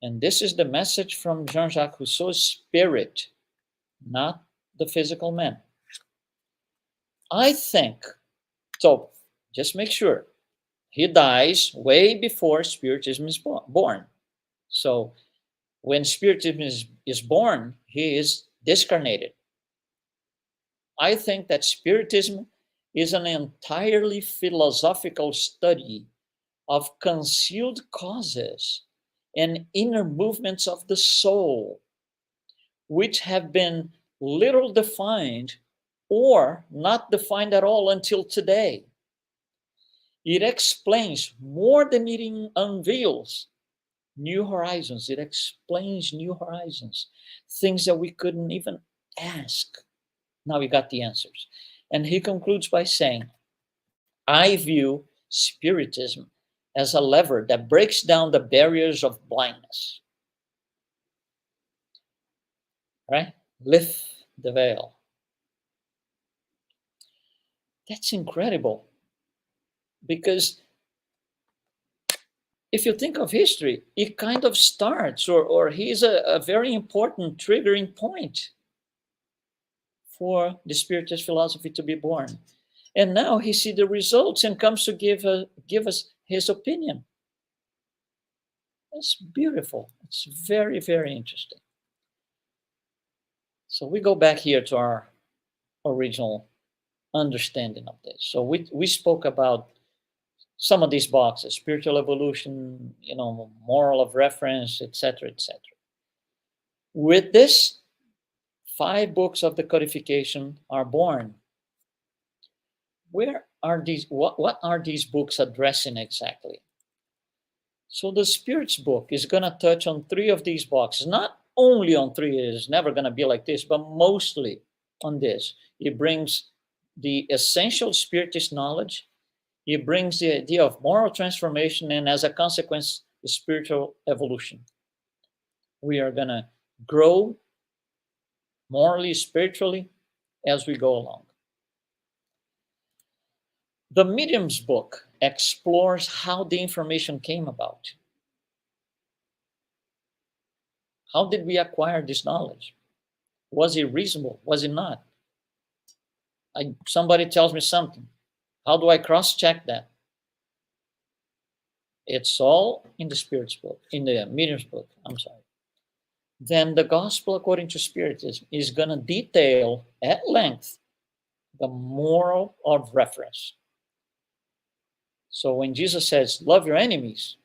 And this is the message from Jean-Jacques Rousseau's spirit, not the physical man. I think, so just make sure, he dies way before Spiritism is born. So when Spiritism is born, he is discarnated. I think that Spiritism is an entirely philosophical study of concealed causes and inner movements of the soul, which have been little defined or not defined at all until today. It explains more than it unveils new horizons. It explains new horizons, things that we couldn't even ask. Now we got the answers. And he concludes by saying, I view Spiritism as a lever that breaks down the barriers of blindness. Right? Lift the veil. That's incredible. Because if you think of history, it kind of starts, or he's a very important triggering point for the Spiritist philosophy to be born. And now he sees the results and comes to give us his opinion. It's beautiful. It's very, very interesting. So we go back here to our original understanding of this. So we spoke about some of these boxes: spiritual evolution, moral of reference, etc., etc. With this, 5 books of the codification are born. Where are these? What are these books addressing exactly? So the Spirit's book is going to touch on 3 of these boxes. Not only on 3, it is never going to be like this, but mostly on this. It brings the essential Spiritist knowledge. It brings the idea of moral transformation, and as a consequence, the spiritual evolution. We are going to grow morally, spiritually, as we go along. The Medium's book explores how the information came about. How did we acquire this knowledge? Was it reasonable? Was it not? Somebody tells me something. How do I cross-check that? It's all in the Spirit's book, in the Medium's book, I'm sorry. Then the Gospel according to Spiritism is going to detail at length the moral of reference. So when Jesus says, love your enemies,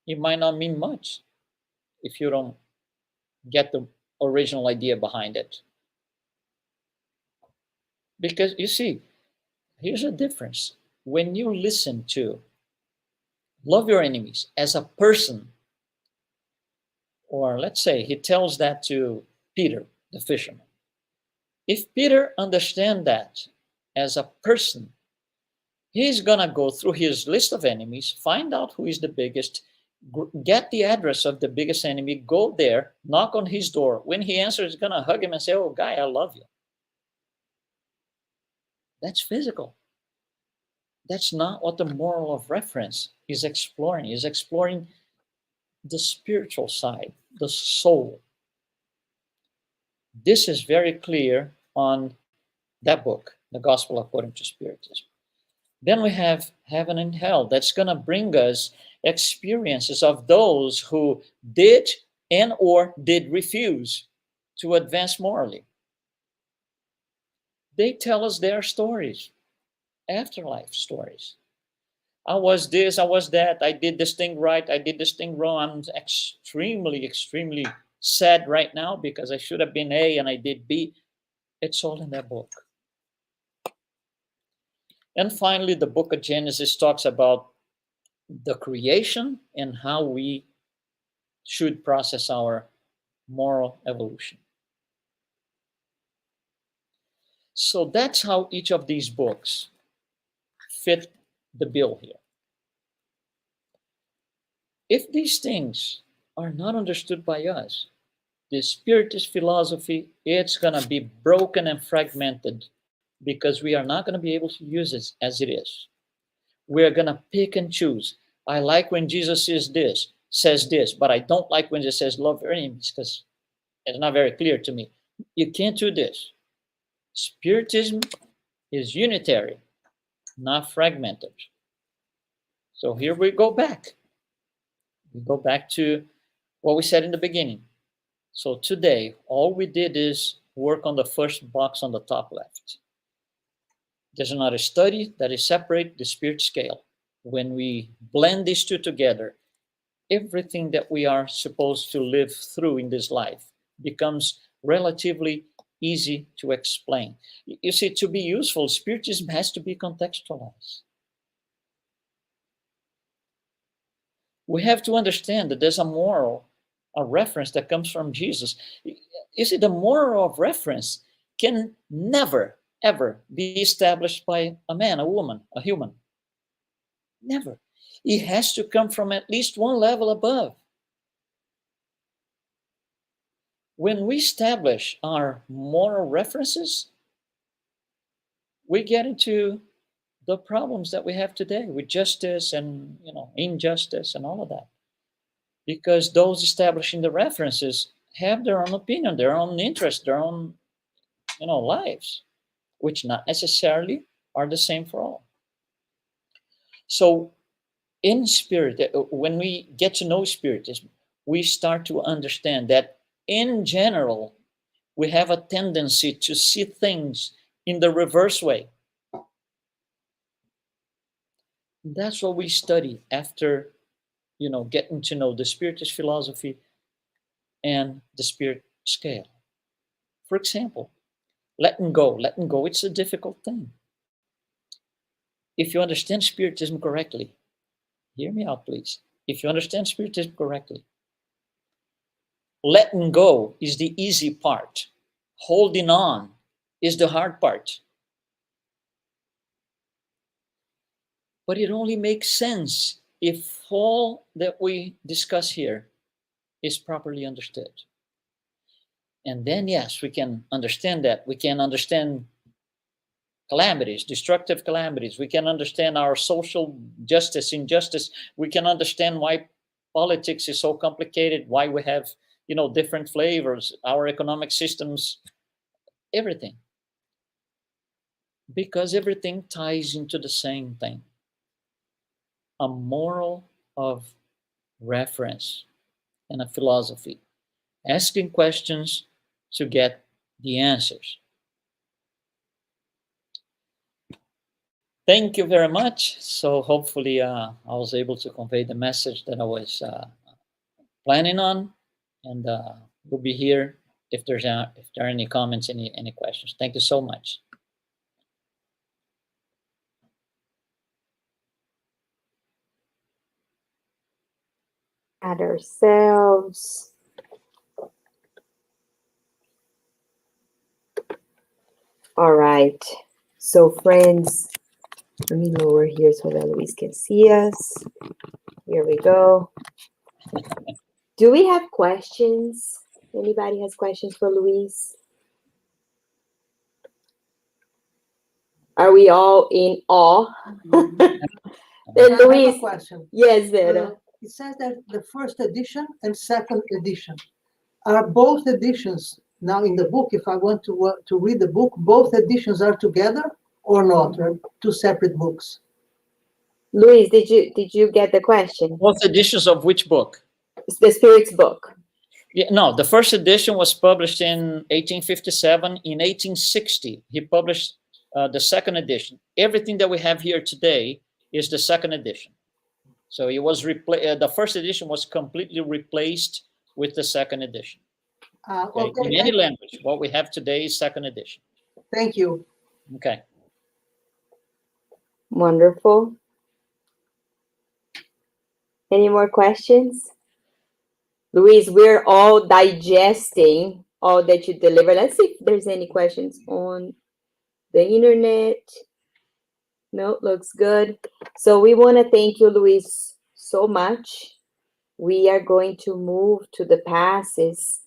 it might not mean much if you don't get the original idea behind it. Because you see, here's a difference. When you listen to love your enemies as a person, or let's say he tells that to Peter, the fisherman. If Peter understands that as a person, he's going to go through his list of enemies, find out who is the biggest, get the address of the biggest enemy, go there, knock on his door. When he answers, he's going to hug him and say, oh, guy, I love you. That's physical. That's not what the moral of reference is exploring. Is exploring the spiritual side, the soul. This is very clear on that book, The Gospel According to Spiritism. Then we have heaven and hell. That's going to bring us experiences of those who did and or did refuse to advance morally. They tell us their stories, afterlife stories. I was this, I was that, I did this thing right, I did this thing wrong. I'm extremely, extremely sad right now because I should have been A and I did B. It's all in that book. And finally, the book of Genesis talks about the creation and how we should process our moral evolution. So that's how each of these books fit the bill here. If these things are not understood by us, the Spiritist philosophy, it's going to be broken and fragmented because we are not going to be able to use it as it is. We're going to pick and choose. I like when Jesus says this, but I don't like when it says love your enemies because it's not very clear to me. You can't do this. Spiritism is unitary, not fragmented. So here we go back. We go back to what we said in the beginning. So today, all we did is work on the first box on the top left. There's another study that is separate the spirit scale. When we blend these two together, everything that we are supposed to live through in this life becomes relatively easy to explain. You see, to be useful, Spiritism has to be contextualized. We have to understand that there's a reference that comes from Jesus. You see, the moral of reference can never, ever be established by a man, a woman, a human. Never. It has to come from at least one level above. When we establish our moral references, we get into the problems that we have today with justice and injustice and all of that. Because those establishing the references have their own opinion, their own interest, their own lives, which not necessarily are the same for all. So in spirit, when we get to know Spiritism, we start to understand that in general, we have a tendency to see things in the reverse way. That's what we study after, getting to know the Spiritist philosophy and the spirit scale. For example, letting go, it's a difficult thing. If you understand Spiritism correctly, hear me out, please. If you understand Spiritism correctly, letting go is the easy part. Holding on is the hard part. But it only makes sense if all that we discuss here is properly understood. And then, yes, we can understand that. We can understand calamities, destructive calamities. We can understand our social justice, injustice. We can understand why politics is so complicated, why we have, different flavors, our economic systems, everything. because everything ties into the same thing. A moral of reference and a philosophy. Asking questions to get the answers. Thank you very much. So hopefully I was able to convey the message that I was planning on, and we'll be here if there are any comments, any questions. Thank you so much. At ourselves. All right. So friends, let me lower here so that Luis can see us. Here we go. Do we have questions? Anybody has questions for Luis? Are we all in awe? Then I have a Luis, question. yes, Vera. It says that the first edition and second edition are both editions now in the book. If I want to read the book, both editions are together or not? Or two separate books? Luis, did you get the question? Both editions of which book? It's the Spirit's book. Yeah, no, the first edition was published in 1857. In 1860, he published the second edition. Everything that we have here today is the second edition. So it was the first edition was completely replaced with the second edition. Okay? Okay. In any language, what we have today is second edition. Thank you. Okay. Wonderful. Any more questions? Luis, we're all digesting all that you deliver. Let's see if there's any questions on the internet. No, looks good. So we want to thank you, Luis, so much. We are going to move to the passes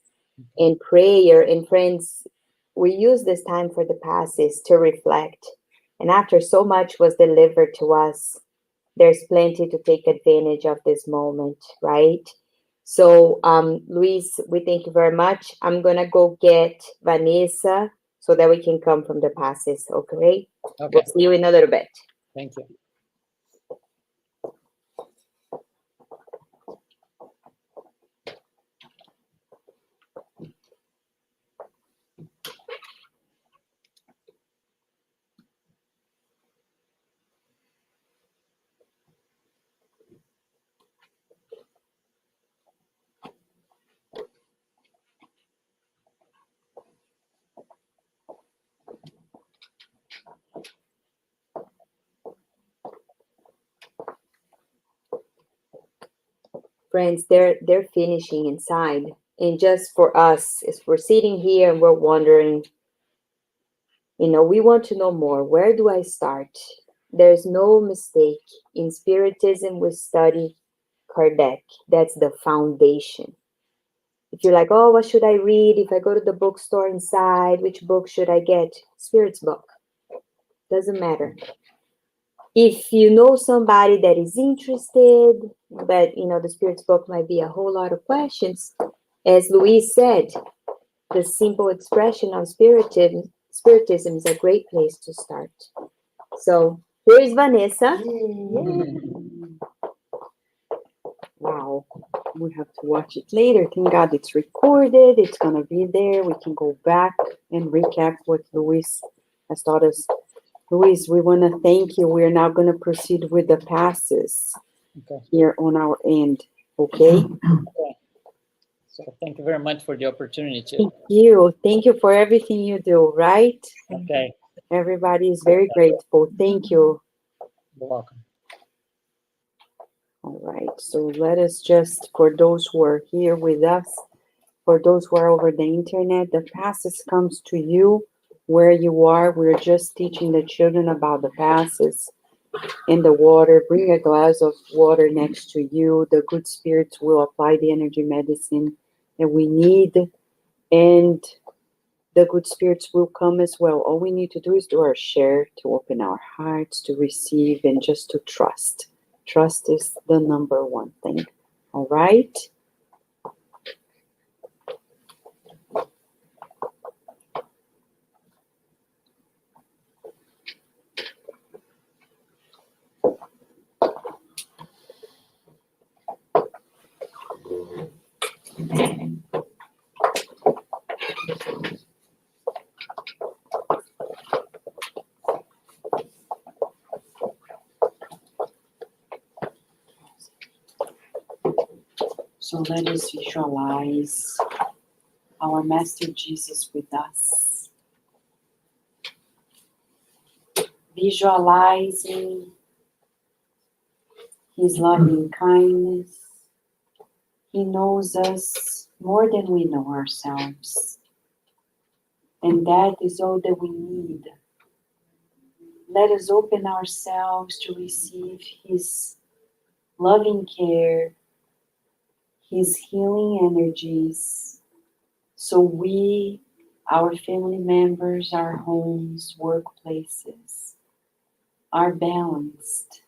and prayer. And friends, we use this time for the passes to reflect. And after so much was delivered to us, there's plenty to take advantage of this moment, right? So, Luis, we thank you very much. I'm going to go get Vanessa so that we can come from the passes, okay? Okay. We'll see you in a little bit. Thank you. Friends, they're finishing inside. And just for us, as we're sitting here and we're wondering, we want to know more. Where do I start? There's no mistake. In Spiritism, we study Kardec. That's the foundation. If you're like, oh, what should I read? If I go to the bookstore inside, which book should I get? Spirit's book. Doesn't matter. If you know somebody that is interested, but the Spirit's book might be a whole lot of questions, as Luis said, the simple expression of Spiritism is a great place to start. So here's Vanessa. Wow, we have to watch it later. Thank God it's recorded. It's gonna be there. We can go back and recap what Luis has taught us. Luis, we want to thank you. We're now going to proceed with the passes here on our end. Okay? Okay. So thank you very much for the opportunity. Thank you. Thank you for everything you do, right? Okay. Everybody is very grateful. Thank you. You're welcome. All right. So let us just, for those who are here with us, for those who are over the internet, the passes comes to you where you are. We're just teaching the children about the passes in the water. Bring a glass of water next to you. The good spirits will apply the energy medicine that we need, and the good spirits will come as well. All we need to do is do our share, to open our hearts, to receive, and just to trust. Trust is the number one thing. All right? So let us visualize our Master Jesus with us. Visualizing His loving kindness. He knows us more than we know ourselves. And that is all that we need. Let us open ourselves to receive His loving care, His healing energies, so we, our family members, our homes, workplaces, are balanced.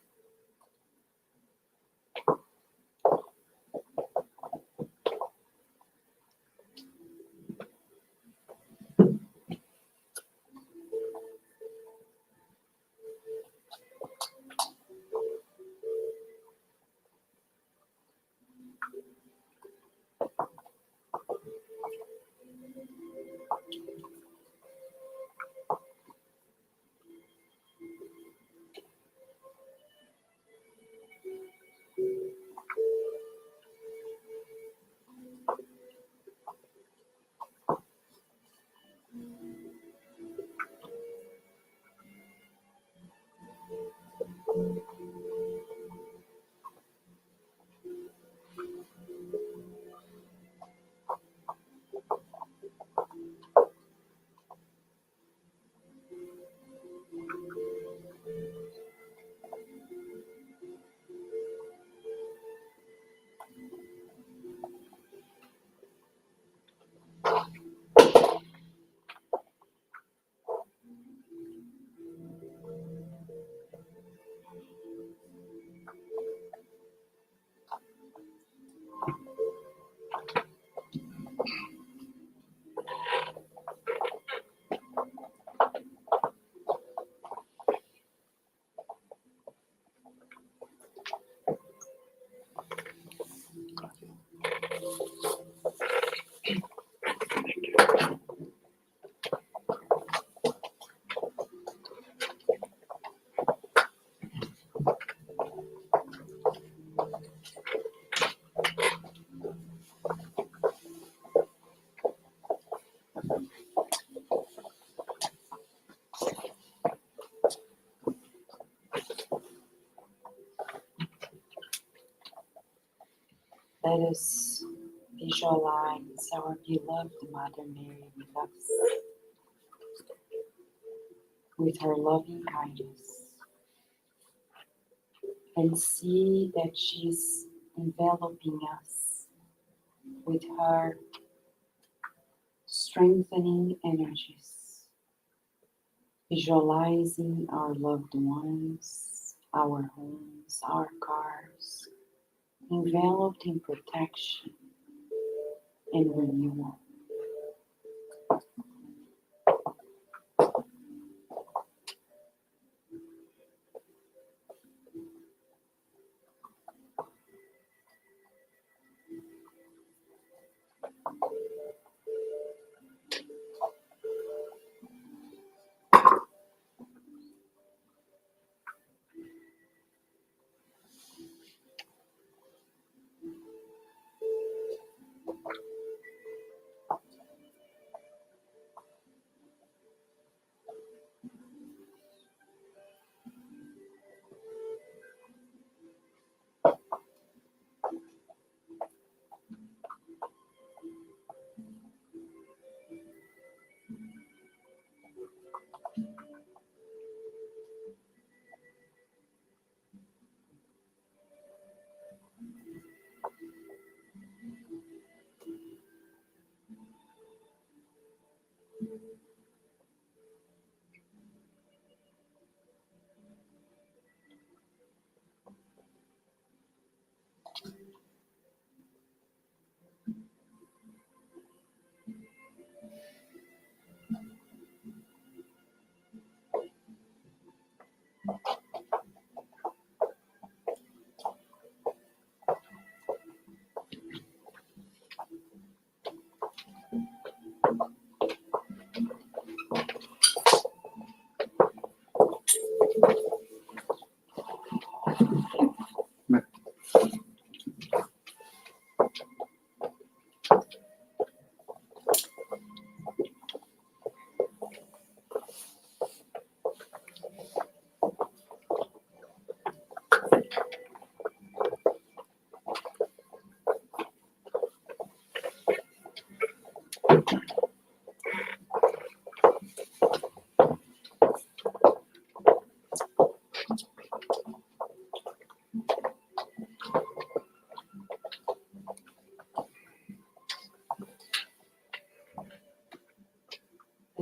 Let us visualize our beloved Mother Mary with us, with her loving kindness, and see that she's enveloping us with her strengthening energies, visualizing our loved ones, our homes, our cars, enveloped in protection and renewal.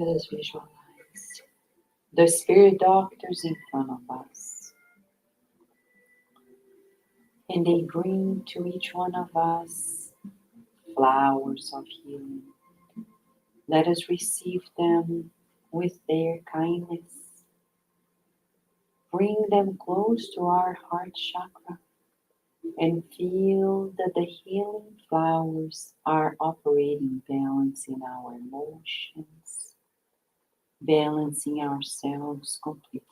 Let us visualize the spirit doctors in front of us. And they bring to each one of us flowers of healing. Let us receive them with their kindness. Bring them close to our heart chakra and feel that the healing flowers are operating balance in our emotions, balancing ourselves completely.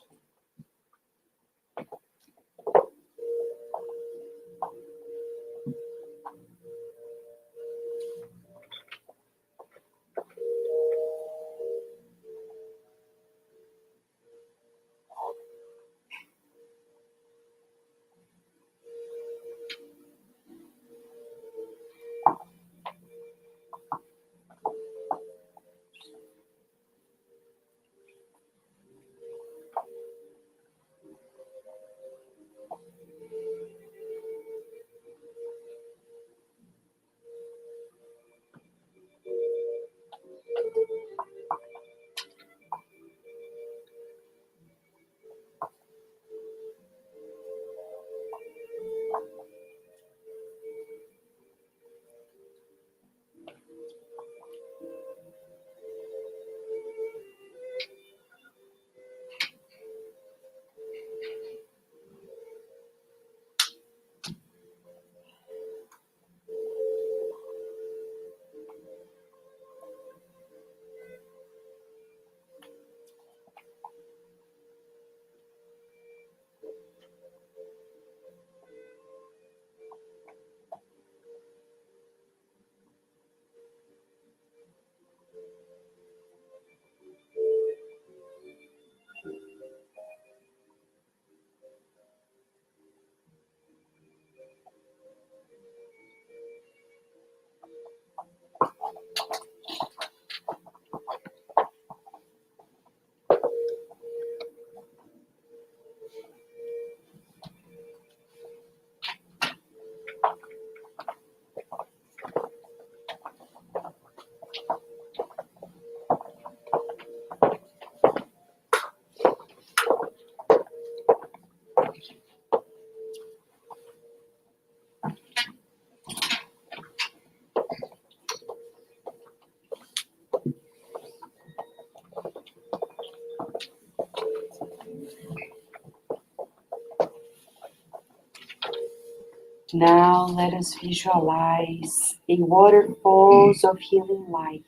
Now let us visualize a waterfalls of healing light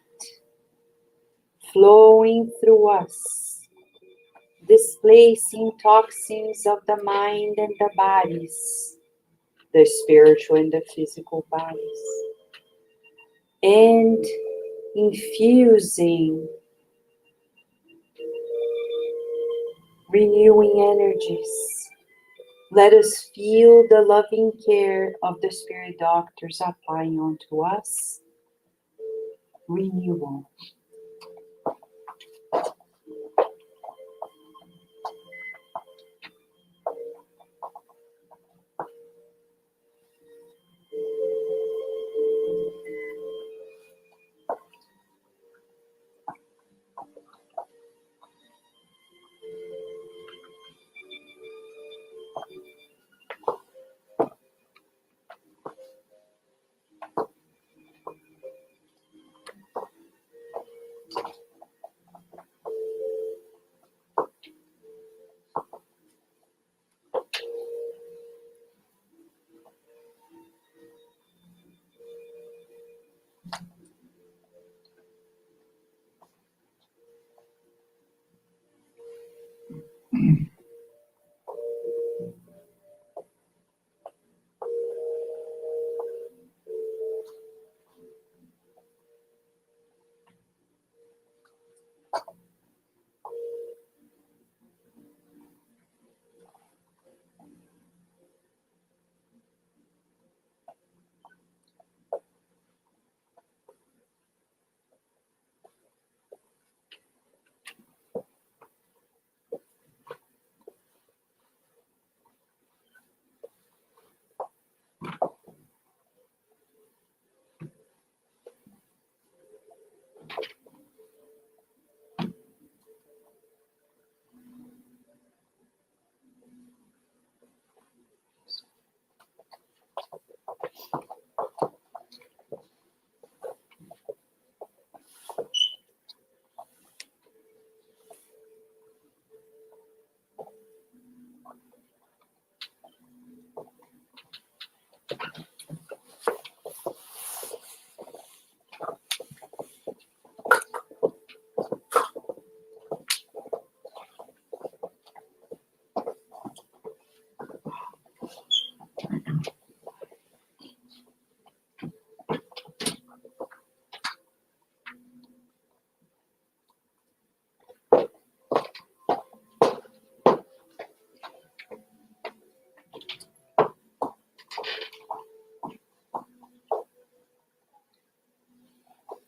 flowing through us, displacing toxins of the mind and the bodies, the spiritual and the physical bodies, and infusing renewing energies. Let us feel the loving care of the spirit doctors applying onto us renewal.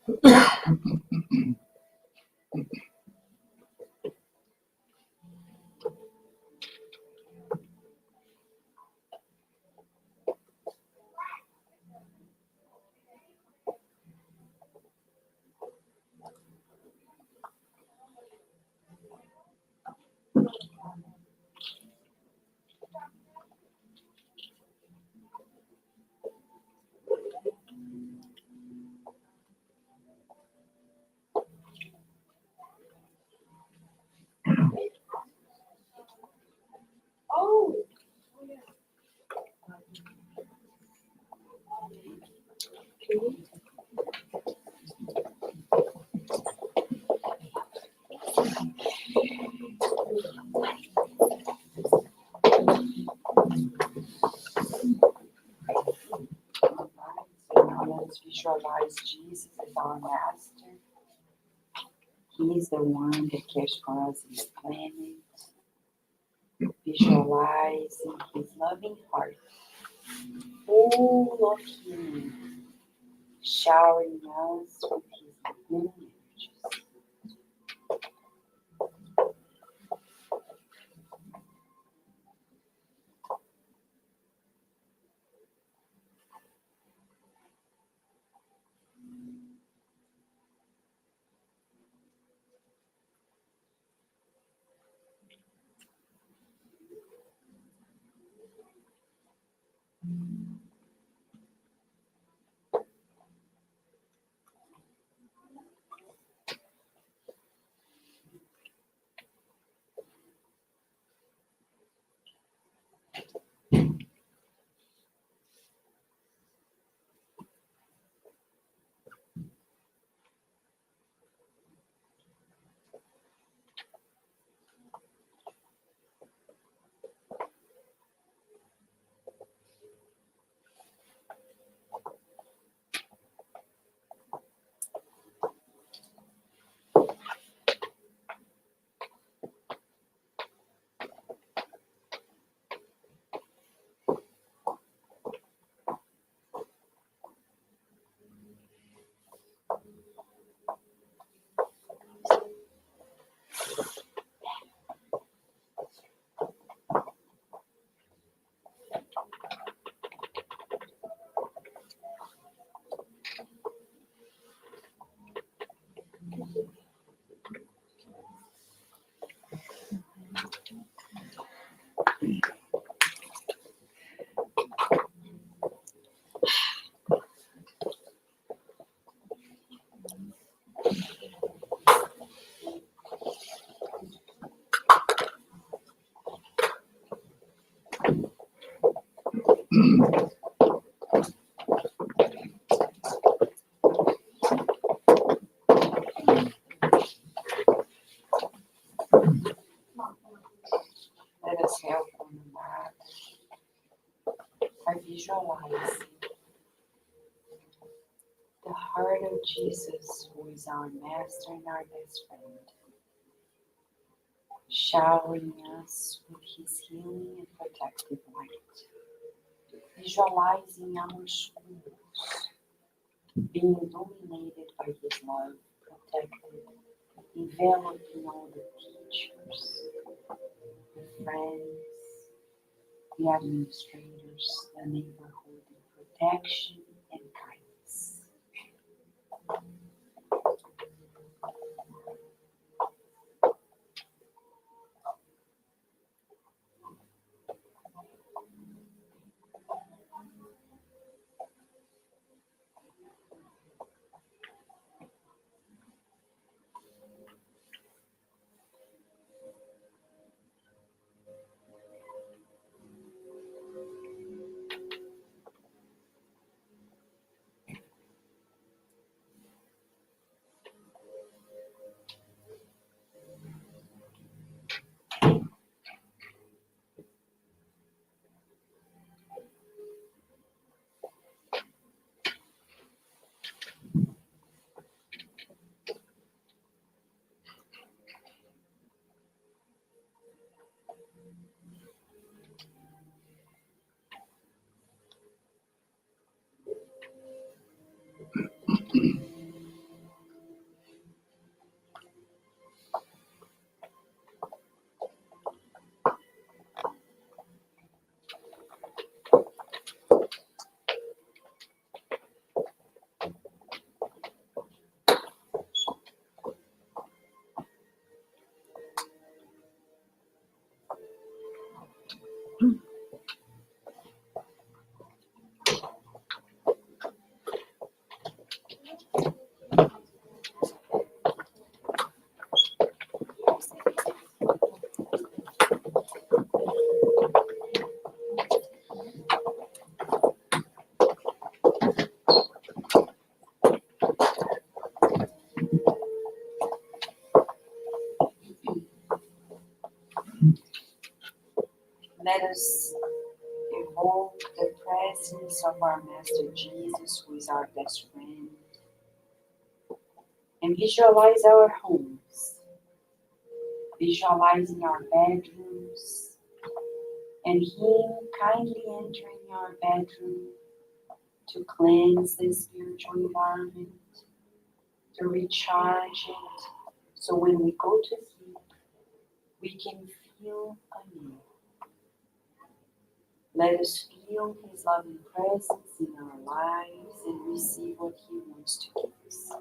Let's visualize Jesus as our master. He is the one that cares for us in the planet. Visualizing his loving heart, full of healing, showering us with his healing energies. Let us help one another by visualizing the heart of Jesus, who is our master and our best friend, showering us with his healing and protective light. Visualizing our schools being illuminated by his love, protected, enveloping all the teachers, the friends, the administrators, the neighborhood in protection and kindness. Let us evoke the presence of our Master Jesus, who is our best friend, and visualize our homes, visualizing our bedrooms, and Him kindly entering our bedroom to cleanse the spiritual environment, to recharge it, so when we go to sleep, we can feel anew. Let us feel His loving presence in our lives and receive what He wants to give us.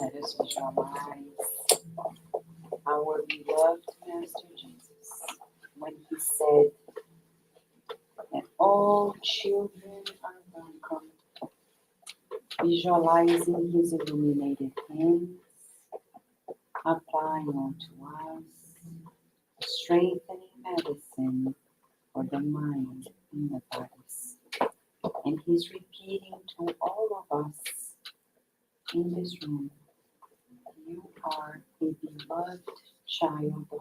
Let us visualize our beloved Master Jesus when He said that all children are welcome, visualizing His illuminated hands, applying onto us, strengthening medicine for the mind and the bodies. And He's repeating to all of us in this room, you are a beloved child of God.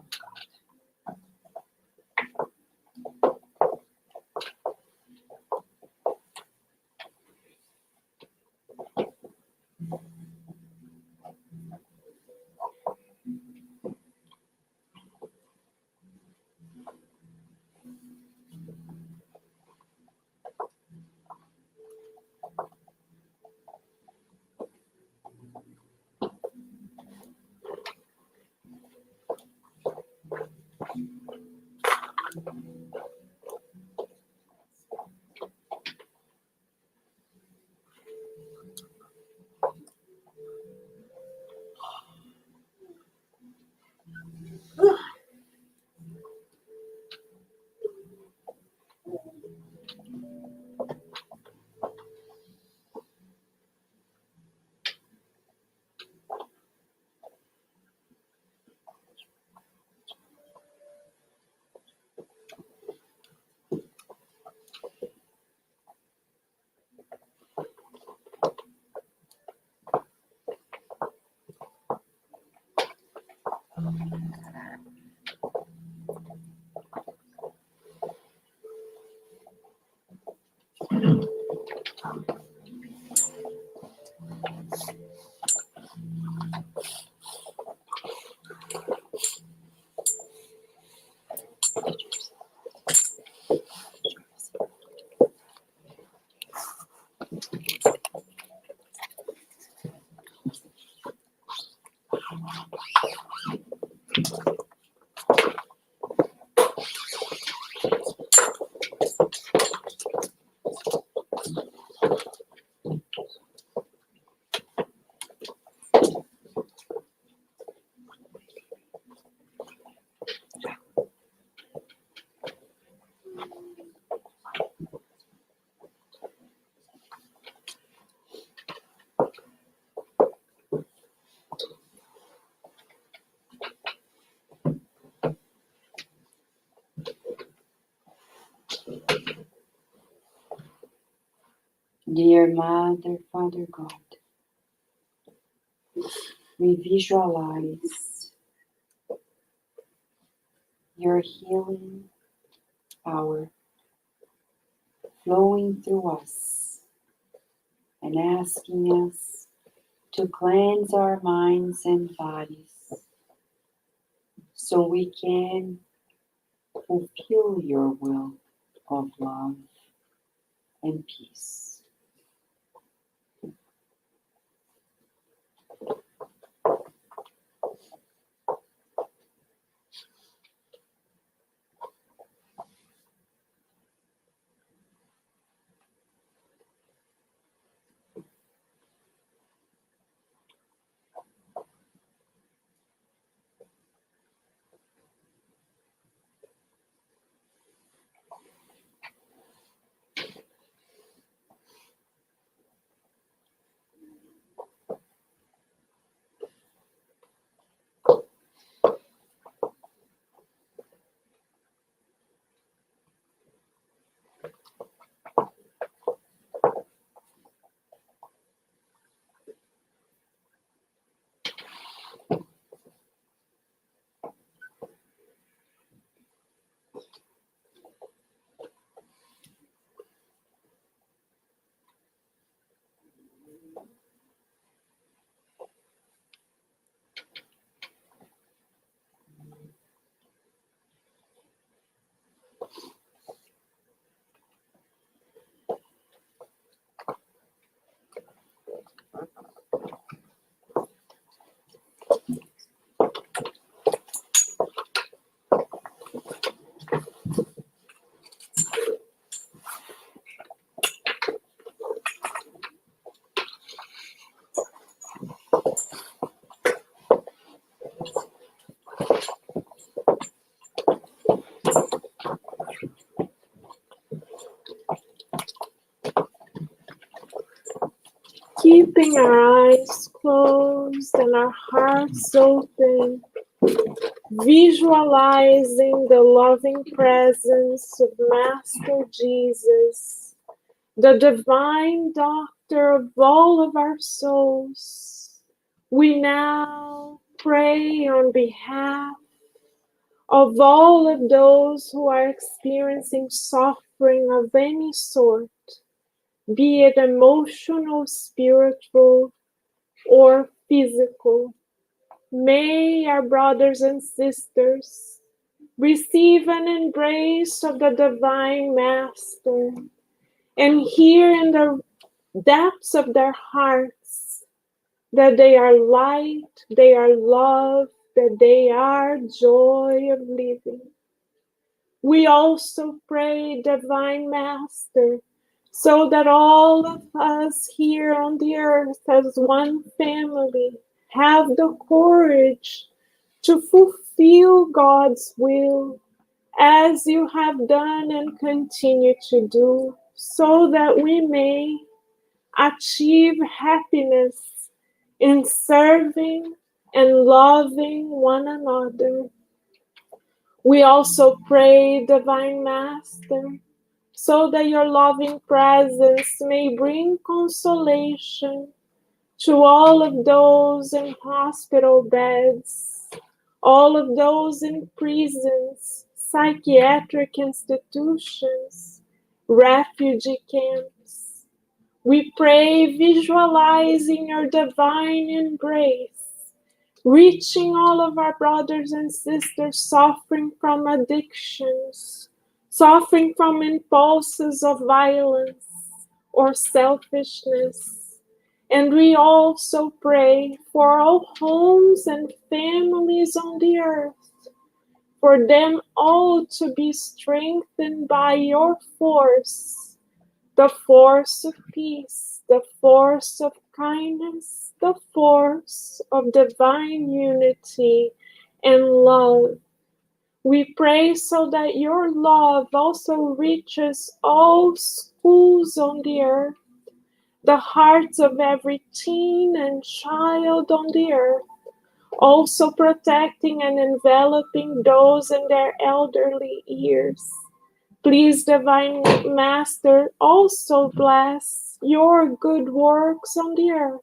Dear Mother, Father God, we visualize your healing power flowing through us and asking us to cleanse our minds and bodies so we can fulfill your will of love and peace. Keeping our eyes closed and our hearts open, visualizing the loving presence of Master Jesus, the divine doctor of all of our souls. We now pray on behalf of all of those who are experiencing suffering of any sort, be it emotional, spiritual, or physical. May our brothers and sisters receive an embrace of the Divine Master and hear in the depths of their hearts that they are light, they are love, that they are joy of living. We also pray, Divine Master, so that all of us here on the earth as one family have the courage to fulfill God's will as you have done and continue to do, so that we may achieve happiness in serving and loving one another. We also pray, Divine Master, so that your loving presence may bring consolation to all of those in hospital beds, all of those in prisons, psychiatric institutions, refugee camps. We pray, visualizing your divine embrace, reaching all of our brothers and sisters suffering from addictions, suffering from impulses of violence, or selfishness. And we also pray for all homes and families on the earth, for them all to be strengthened by your force, the force of peace, the force of kindness, the force of divine unity and love. We pray so that your love also reaches all schools on the earth, the hearts of every teen and child on the earth, also protecting and enveloping those in their elderly years. Please, Divine Master, also bless your good works on the earth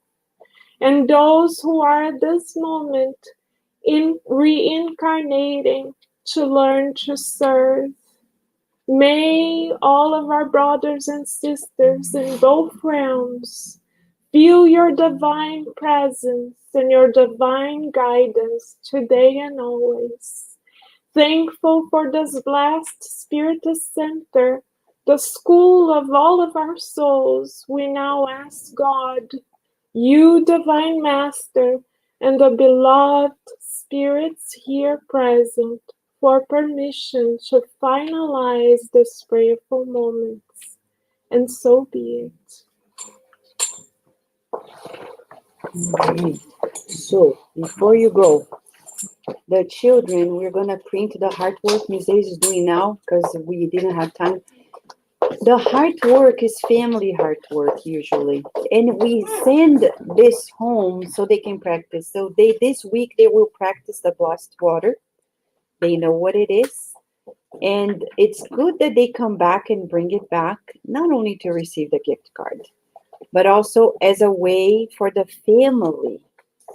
and those who are at this moment in reincarnating to learn to serve. May all of our brothers and sisters in both realms feel your divine presence and your divine guidance today and always. Thankful for this blessed Spiritist Center, the school of all of our souls, we now ask God, you, Divine Master, and the beloved spirits here present, for permission to finalize this prayerful moments. And so be it. Alright. So, before you go, the children, we're going to print the artwork Miss Daisy is doing now because we didn't have time. The artwork is family artwork usually, and we send this home so they can practice. So this week they will practice the blessed water. They know what it is, and it's good that they come back and bring it back, not only to receive the gift card, but also as a way for the family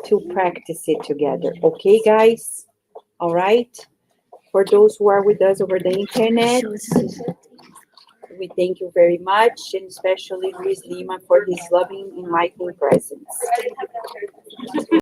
to practice it together. Okay, guys? All right? For those who are with us over the internet, we thank you very much, and especially Luiz Lima for his loving, enlightening presence.